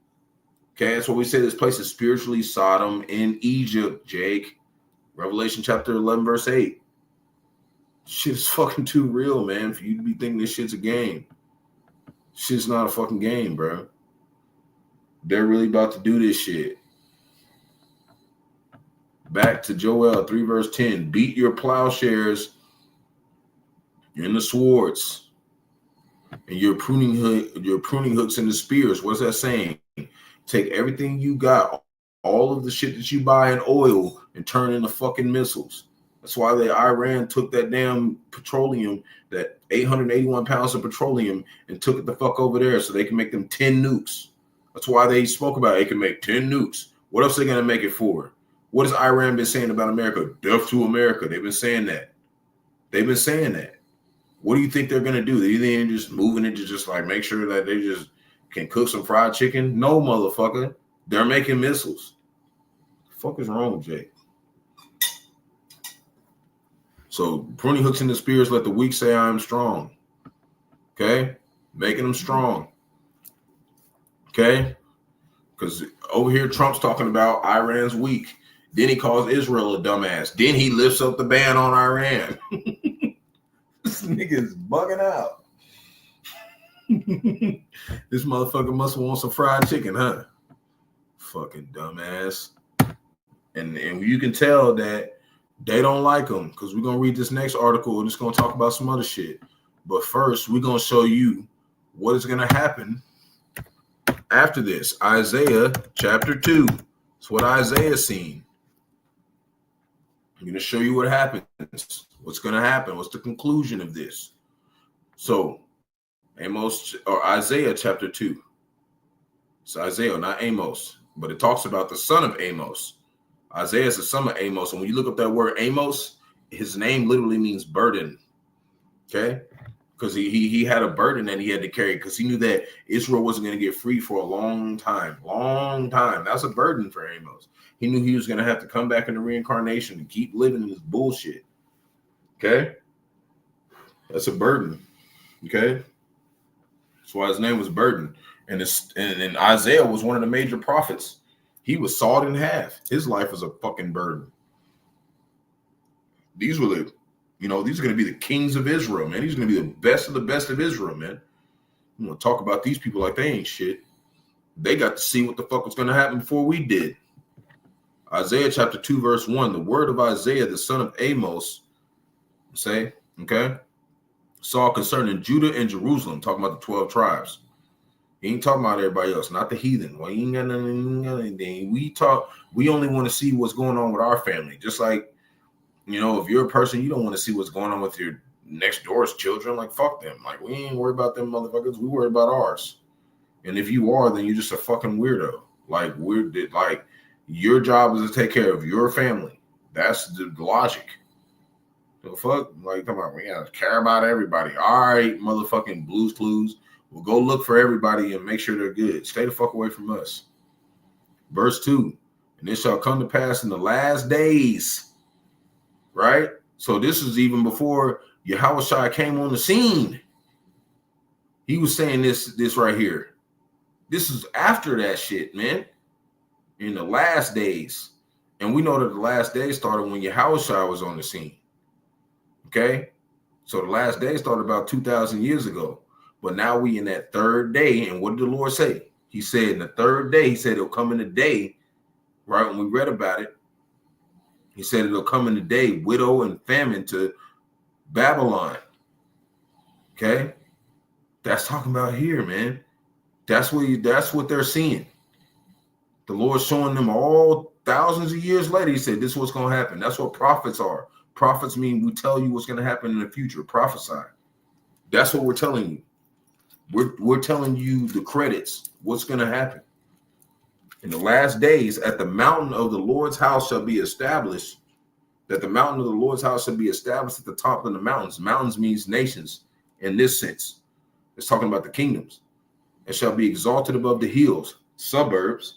Okay, that's what we say. This place is spiritually Sodom in Egypt, Jake. Revelation chapter 11, verse 8. Shit's fucking too real, man, for you to be thinking this shit's a game. Shit's not a fucking game, bro. They're really about to do this shit. Back to Joel 3, verse 10. Beat your plowshares in the swords and your pruning hooks and the spears. What's that saying? Take everything you got, all of the shit that you buy in oil, and turn into fucking missiles. That's why Iran took that damn petroleum, that 881 pounds of petroleum, and took it the fuck over there so they can make them 10 nukes. That's why they spoke about it can make 10 nukes. What else are they going to make it for? What has Iran been saying about America? Death to America. They've been saying that. What do you think they're going to do? Do you think they're just moving it to just like make sure that they just can cook some fried chicken? No, motherfucker. They're making missiles. The fuck is wrong with Jake? So pruning hooks in the spears, let the weak say I am strong. Okay? Making them strong. Okay? Because over here, Trump's talking about Iran's weak. Then he calls Israel a dumbass. Then he lifts up the ban on Iran. This nigga is bugging out. This motherfucker must want some fried chicken, huh? Fucking dumbass. And you can tell that they don't like him, because we're going to read this next article and it's going to talk about some other shit. But first, we're going to show you what is going to happen after this. Isaiah chapter 2. It's what Isaiah's seen. I'm going to show you what happens. What's going to happen? What's the conclusion of this? So, Isaiah chapter 2. It's Isaiah, not Amos. But it talks about the son of Amos. Isaiah is the son of Amos. And when you look up that word Amos, his name literally means burden. Okay? because he had a burden that he had to carry because he knew that Israel wasn't going to get free for a long time. That's a burden for Amos. He knew he was going to have to come back in the reincarnation and keep living this bullshit. Okay? That's a burden. Okay? That's why his name was Burden. And Isaiah was one of the major prophets. He was sawed in half. His life was a fucking burden. These were the, these are going to be the kings of Israel, man. These are going to be the best of Israel, man. You want to talk about these people like they ain't shit. They got to see what the fuck was going to happen before we did. Isaiah chapter 2, verse 1, the word of Isaiah, the son of Amos, saw concerning Judah and Jerusalem, talking about the 12 tribes. He ain't talking about everybody else, not the heathen. Well, he ain't got anything. We only want to see what's going on with our family. Just like, if you're a person, you don't want to see what's going on with your next door's children. Like, fuck them. Like, we ain't worried about them motherfuckers. We worry about ours. And if you are, then you're just a fucking weirdo. Like, your job is to take care of your family. That's the logic. The fuck? Like, come on, we gotta care about everybody. All right, motherfucking Blues Clues. We'll go look for everybody and make sure they're good. Stay the fuck away from us. Verse 2. And it shall come to pass in the last days. Right? So this is even before Yahawashi came on the scene. He was saying this right here. This is after that shit, man. In the last days. And we know that the last days started when Yahawashi was on the scene. Okay? So the last day started about 2,000 years ago. But now we in that third day. And what did the Lord say? He said in the third day, he said it'll come in the day, right? When we read about it, he said it'll come in the day, widow and famine to Babylon. Okay? That's talking about here, man. That's what they're seeing. The Lord's showing them all thousands of years later. He said, this is what's going to happen. That's what prophets are. Prophets mean we tell you what's going to happen in the future. Prophesy. That's what we're telling you. We're telling you the credits, what's going to happen. In the last days, at the mountain of the Lord's house shall be established. That the mountain of the Lord's house shall be established at the top of the mountains. Mountains means nations in this sense. It's talking about the kingdoms. It shall be exalted above the hills, suburbs,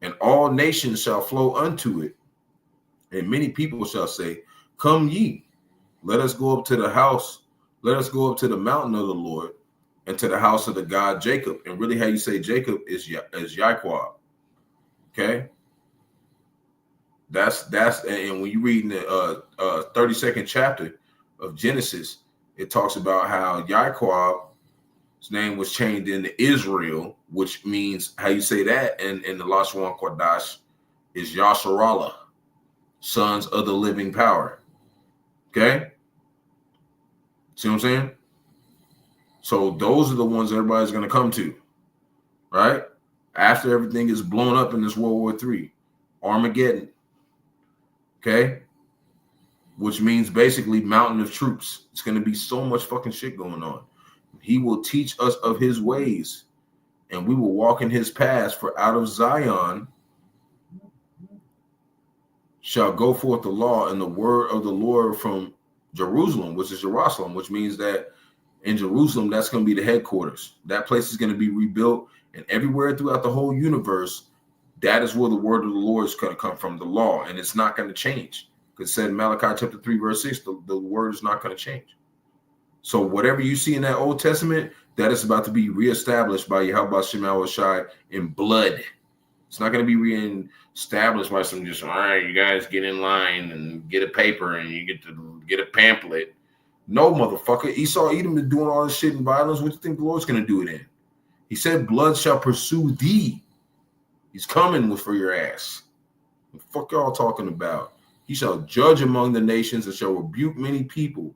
and all nations shall flow unto it. And many people shall say, come ye, let us go up to the house. Let us go up to the mountain of the Lord and to the house of the God Jacob. And really how you say Jacob is Yahawah. Okay? That's and when you read in the 32nd chapter of Genesis, it talks about how Yahawah's name was changed into Israel, which means how you say that in the Lashon Qadash is Yasharallah, sons of the living power. Okay? See what I'm saying? So those are the ones everybody's going to come to, right? After everything is blown up in this World War III, Armageddon, okay? Which means basically mountain of troops. It's going to be so much fucking shit going on. He will teach us of his ways, and we will walk in his paths, for out of Zion shall go forth the law and the word of the Lord from Jerusalem, which is Jerusalem, which means that in Jerusalem, that's going to be the headquarters. That place is going to be rebuilt, and everywhere throughout the whole universe, that is where the word of the Lord is going to come from, the law, and it's not going to change. Because it said in Malachi chapter 3, verse 6, the word is not going to change. So whatever you see in that Old Testament, that is about to be reestablished by Yahawashi in blood. It's not going to be reestablished by some just, all right, you guys get in line and get a paper and you get to get a pamphlet. No, motherfucker. Esau, Edom is doing all this shit in violence. What do you think the Lord's going to do it in? He said, blood shall pursue thee. He's coming for your ass. What the fuck y'all talking about? He shall judge among the nations and shall rebuke many people.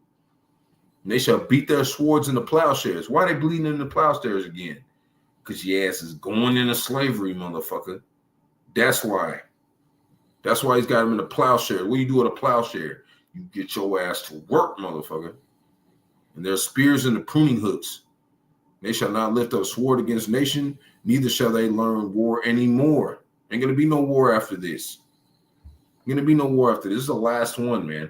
And they shall beat their swords into plowshares. Why are they bleeding into plowshares again? Because your ass is going into slavery, motherfucker. That's why. That's why he's got him in a plowshare. What do you do with a plowshare? You get your ass to work, motherfucker. And their spears and the pruning hooks. They shall not lift up sword against nation, neither shall they learn war anymore. Ain't going to be no war after this. Ain't going to be no war after this. This is the last one, man.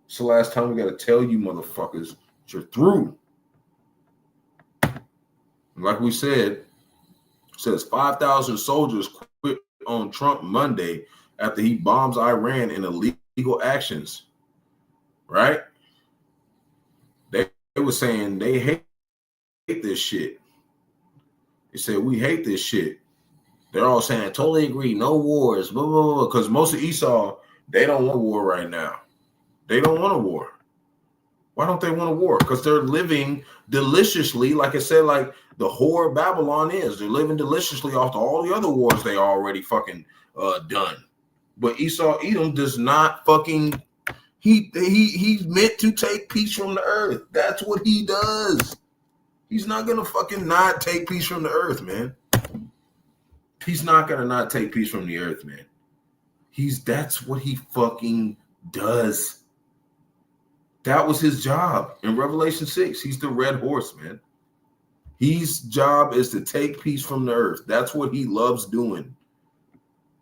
It's the last time we got to tell you motherfuckers that you're through. Like we said, it says 5,000 soldiers quit on Trump Monday after he bombs Iran in illegal actions. Right? They were saying they hate this shit. They said, we hate this shit. They're all saying, totally agree, no wars, blah, blah, blah. Because most of Esau, they don't want a war right now. They don't want a war. Why don't they want a war? Because they're living deliciously, like I said, like the whore of Babylon is. They're living deliciously off all the other wars they already fucking done. But Esau Edom does not fucking, he's meant to take peace from the earth. That's what he does. He's not going to fucking not take peace from the earth, man. He's not going to not take peace from the earth, man. That's what he fucking does. That was his job in Revelation 6. He's the red horse, man. His job is to take peace from the earth. That's what he loves doing.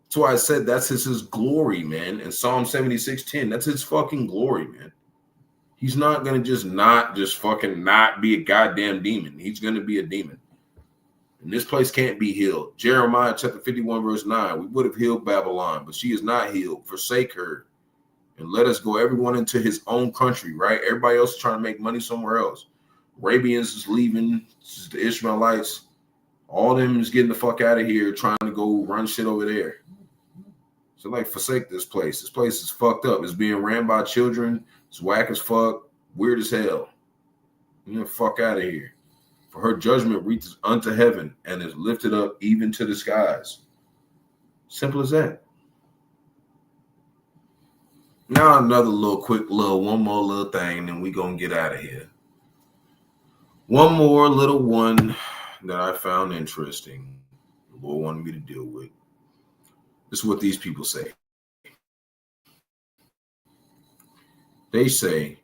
That's why I said that's his glory, man. In Psalm 76:10, that's his fucking glory, man. He's not going to just fucking not be a goddamn demon. He's going to be a demon. And this place can't be healed. Jeremiah chapter 51, verse 9, we would have healed Babylon, but she is not healed. Forsake her. And let us go everyone into his own country, right? Everybody else is trying to make money somewhere else. Arabians is leaving. This is the Ishmaelites. All of them is getting the fuck out of here, trying to go run shit over there. So, like, forsake this place. This place is fucked up. It's being ran by children. It's whack as fuck. Weird as hell. You know, fuck out of here. For her judgment reaches unto heaven and is lifted up even to the skies. Simple as that. Now another one more little thing, and then we gonna get out of here. One more little one that I found interesting. The Lord wanted me to deal with. This is what these people say. They say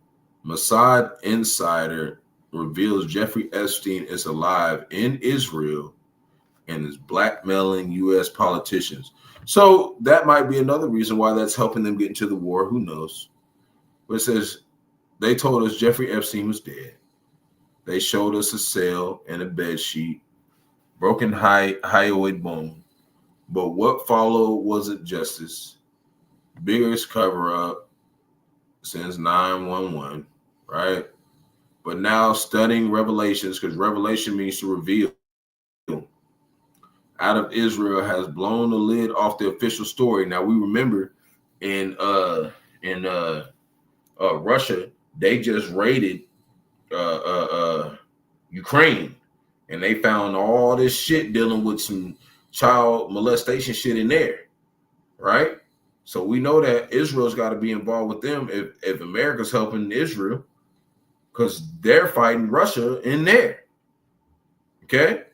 Mossad insider reveals Jeffrey Epstein is alive in Israel and is blackmailing U.S. politicians. So that might be another reason why that's helping them get into the war. Who knows? But it says they told us Jeffrey Epstein was dead. They showed us a cell and a bed sheet, broken hyoid bone. But what followed wasn't justice. Biggest cover up since 9/11, right? But now studying Revelations, because Revelation means to reveal, out of Israel has blown the lid off the official story. Now we remember in Russia, they just raided Ukraine, and they found all this shit dealing with some child molestation shit in there, right? So we know that Israel's got to be involved with them if America's helping Israel, because they're fighting Russia in there. Okay?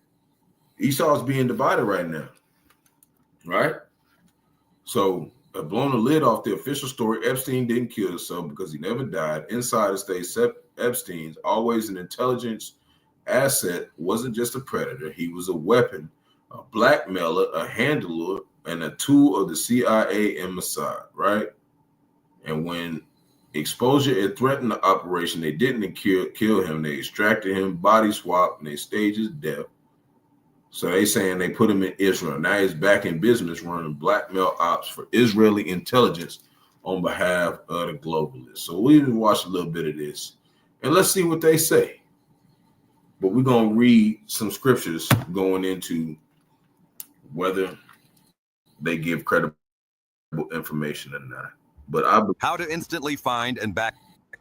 Esau's being divided right now, right? So blown the lid off the official story. Epstein didn't kill himself because he never died. Insiders say Epstein's always an intelligence asset, wasn't just a predator. He was a weapon, a blackmailer, a handler, and a tool of the CIA and Mossad, right? And when exposure had threatened the operation, they didn't kill him. They extracted him, body swap, and they staged his death. So they saying they put him in Israel. Now he's back in business running blackmail ops for Israeli intelligence on behalf of the globalists. So we can watch a little bit of this and let's see what they say. But we're going to read some scriptures going into whether they give credible information or not. But how to instantly find and back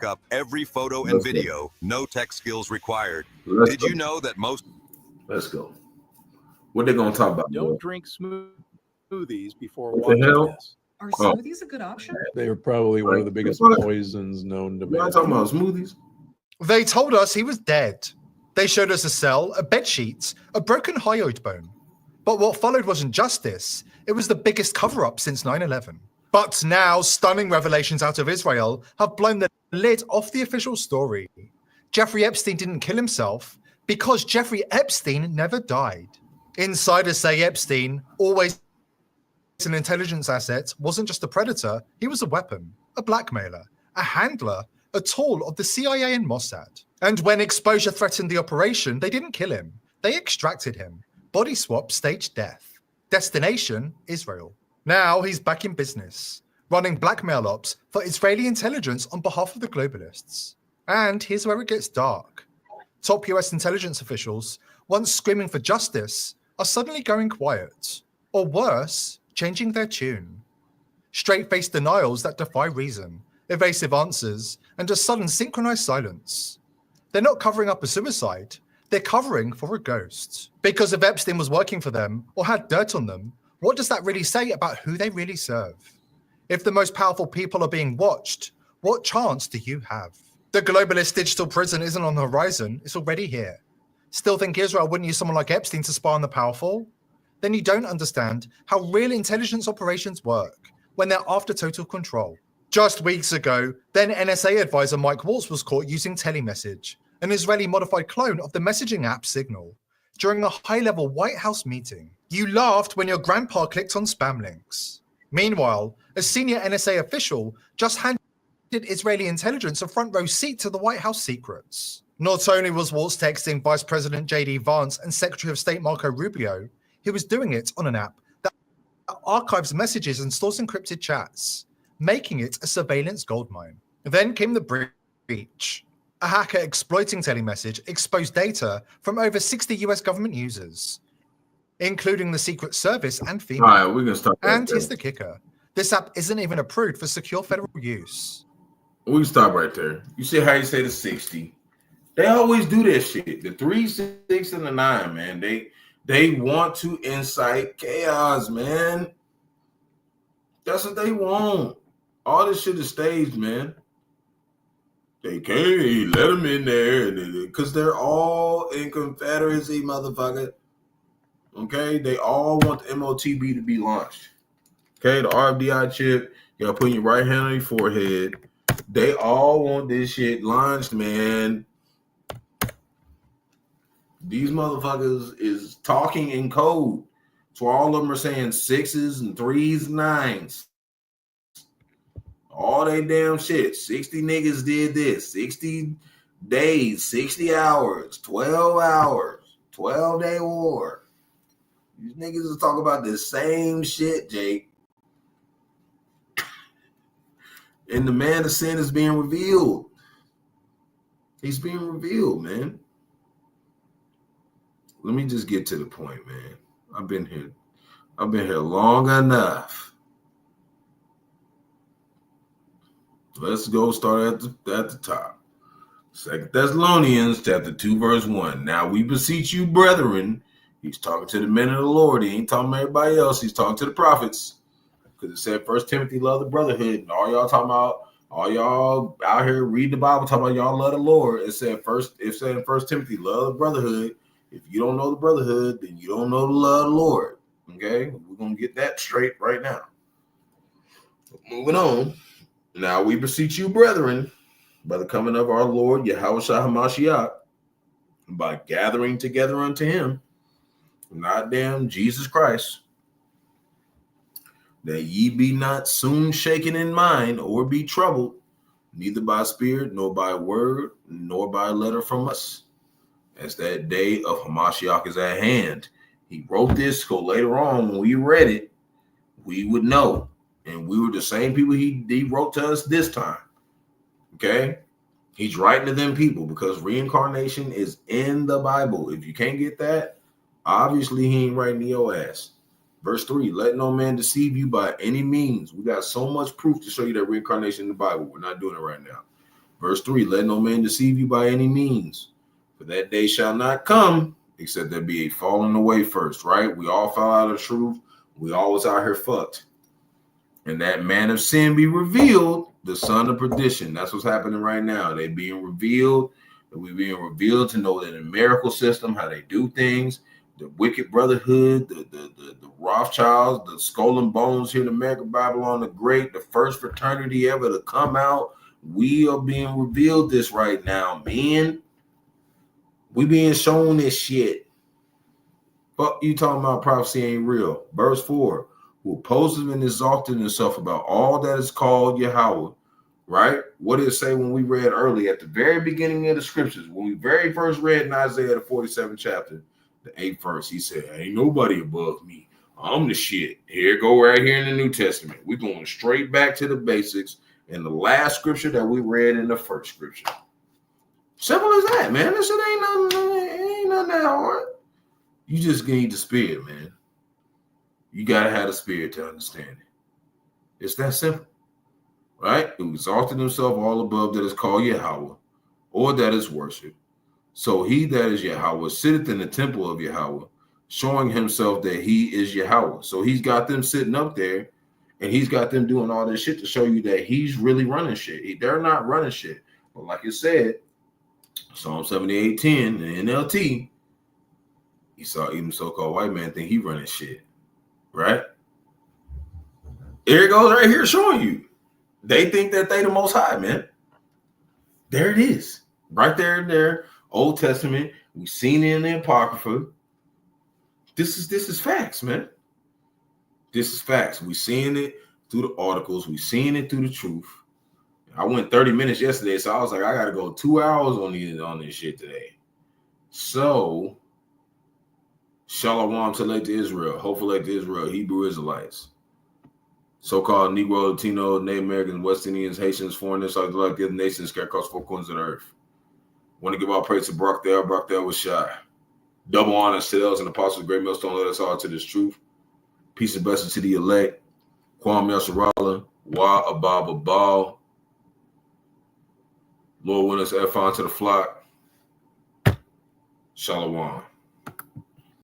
up every photo and video, no tech skills required. Did you know that most... Let's go. What they gonna talk about? Don't drink smoothies before watching this. Are smoothies a good option? They are probably one of the biggest poisons known to man. You're not talking about smoothies? They told us he was dead. They showed us a cell, a bed sheet, a broken hyoid bone. But what followed wasn't justice. It was the biggest cover-up since 9/11. But now, stunning revelations out of Israel have blown the lid off the official story. Jeffrey Epstein didn't kill himself because Jeffrey Epstein never died. Insiders say Epstein, always an intelligence asset, wasn't just a predator, he was a weapon, a blackmailer, a handler, a tool of the CIA and Mossad. And when exposure threatened the operation, they didn't kill him. They extracted him. Body swap, staged death. Destination, Israel. Now he's back in business, running blackmail ops for Israeli intelligence on behalf of the globalists. And here's where it gets dark. Top US intelligence officials, once screaming for justice, are suddenly going quiet. Or worse, changing their tune. Straight-faced denials that defy reason, evasive answers, and a sudden synchronized silence. They're not covering up a suicide, they're covering for a ghost. Because if Epstein was working for them or had dirt on them, what does that really say about who they really serve? If the most powerful people are being watched, what chance do you have? The globalist digital prison isn't on the horizon, it's already here. Still think Israel wouldn't use someone like Epstein to spy on the powerful? Then you don't understand how real intelligence operations work when they're after total control. Just weeks ago, then NSA advisor Mike Waltz was caught using Telemessage, an Israeli modified clone of the messaging app Signal, during a high-level White House meeting. You laughed when your grandpa clicked on spam links. Meanwhile, a senior NSA official just handed Israeli intelligence a front-row seat to the White House secrets. Not only was Waltz texting Vice President J.D. Vance and Secretary of State Marco Rubio, he was doing it on an app that archives messages and stores encrypted chats, making it a surveillance goldmine. Then came the breach. A hacker exploiting Telemessage exposed data from over 60 US government users, including the Secret Service and FEMA. All right, we're gonna stop. And here's the kicker. This app isn't even approved for secure federal use. We can stop right there. You see how you say the 60? They always do that shit. The 3, 6, and the 9, man. They want to incite chaos, man. That's what they want. All this shit is staged, man. They can't let them in there because they're all in Confederacy, motherfucker. Okay? They all want the MOTB to be launched. Okay? The RFDI chip, you gotta put your right hand on your forehead. They all want this shit launched, man. These motherfuckers is talking in code. So all of them are saying 6s and 3s and 9s. All they damn shit. 60 niggas did this. 60 days, 60 hours, 12 hours, 12-day war. These niggas is talking about the same shit, Jake. And the man of sin is being revealed. He's being revealed, man. Let me just get to the point, man. I've been here long enough. Let's go start at the top. 2 Thessalonians chapter 2, verse 1. Now we beseech you, brethren. He's talking to the men of the Lord. He ain't talking to everybody else. He's talking to the prophets. Because it said 1 Timothy love the brotherhood. And all y'all talking about, all y'all out here reading the Bible talking about y'all love the Lord. It said in 1 Timothy love the brotherhood. If you don't know the brotherhood, then you don't know the love of the Lord. Okay? We're going to get that straight right now. Moving on. Now we beseech you, brethren, by the coming of our Lord Yahawashi, by gathering together unto him, not damn Jesus Christ, that ye be not soon shaken in mind or be troubled, neither by spirit, nor by word, nor by letter from us, as that day of Hamashiach is at hand. He wrote this, so later on when we read it, we would know. And we were the same people he wrote to us this time. Okay? He's writing to them people because reincarnation is in the Bible. If you can't get that, obviously he ain't writing to your ass. Verse 3, let no man deceive you by any means. We got so much proof to show you that reincarnation in the Bible. We're not doing it right now. Verse 3, let no man deceive you by any means. For that day shall not come, except there be a falling away first, right? We all fell out of the truth. We all was out here fucked. And that man of sin be revealed, the son of perdition. That's what's happening right now. They being revealed. We're being revealed to know that in the miracle system, how they do things, the wicked brotherhood, the Rothschilds, the skull and bones here in America, Babylon the Great, the first fraternity ever to come out. We are being revealed this right now, man. We being shown this shit. Fuck you talking about prophecy ain't real. Verse 4. Who opposes and exalted himself about all that is called Yahawah, right? What did it say when we read early at the very beginning of the scriptures, when we very first read in Isaiah the 47th chapter? the 8th verse. He said, ain't nobody above me. I'm the shit. Here go right here in the New Testament. We're going straight back to the basics in the last scripture that we read in the first scripture. Simple as that, man. This shit ain't nothing that hard. You just need the spirit, man. You got to have the spirit to understand it. It's that simple, right? Who exalted himself all above that is called Yahawah, or that is worship. So he that is Yahawah sitteth in the temple of Yahawah, showing himself that he is Yahawah. So he's got them sitting up there, and he's got them doing all this shit to show you that he's really running shit. They're not running shit. But like it said, Psalm 78:10, the NLT, he saw even so-called white man think he running shit, right? Here it goes right here showing you. They think that they the most high, man. There it is. Right there in there. Old Testament. We've seen it in the Apocrypha. This is facts, man. This is facts. We've seen it through the articles. We've seen it through the truth. I went 30 minutes yesterday, so I was like, I got to go 2 hours on this shit today. So, Shalom to Lake to Israel. Hopefully Lake to Israel, Hebrew Israelites. So-called Negro, Latino, Native Americans, West Indians, Haitians, foreigners, like the other nations scattered across 4 corners of the earth. Want to give all praise to Barak there. Barak there was shy. Double honor to those and apostles, great millstone, let us all to this truth. Peace and blessings to the elect. Kwam Yasharala, Wa Abab Abal. Lord, win us Ephon to the flock. Shalom.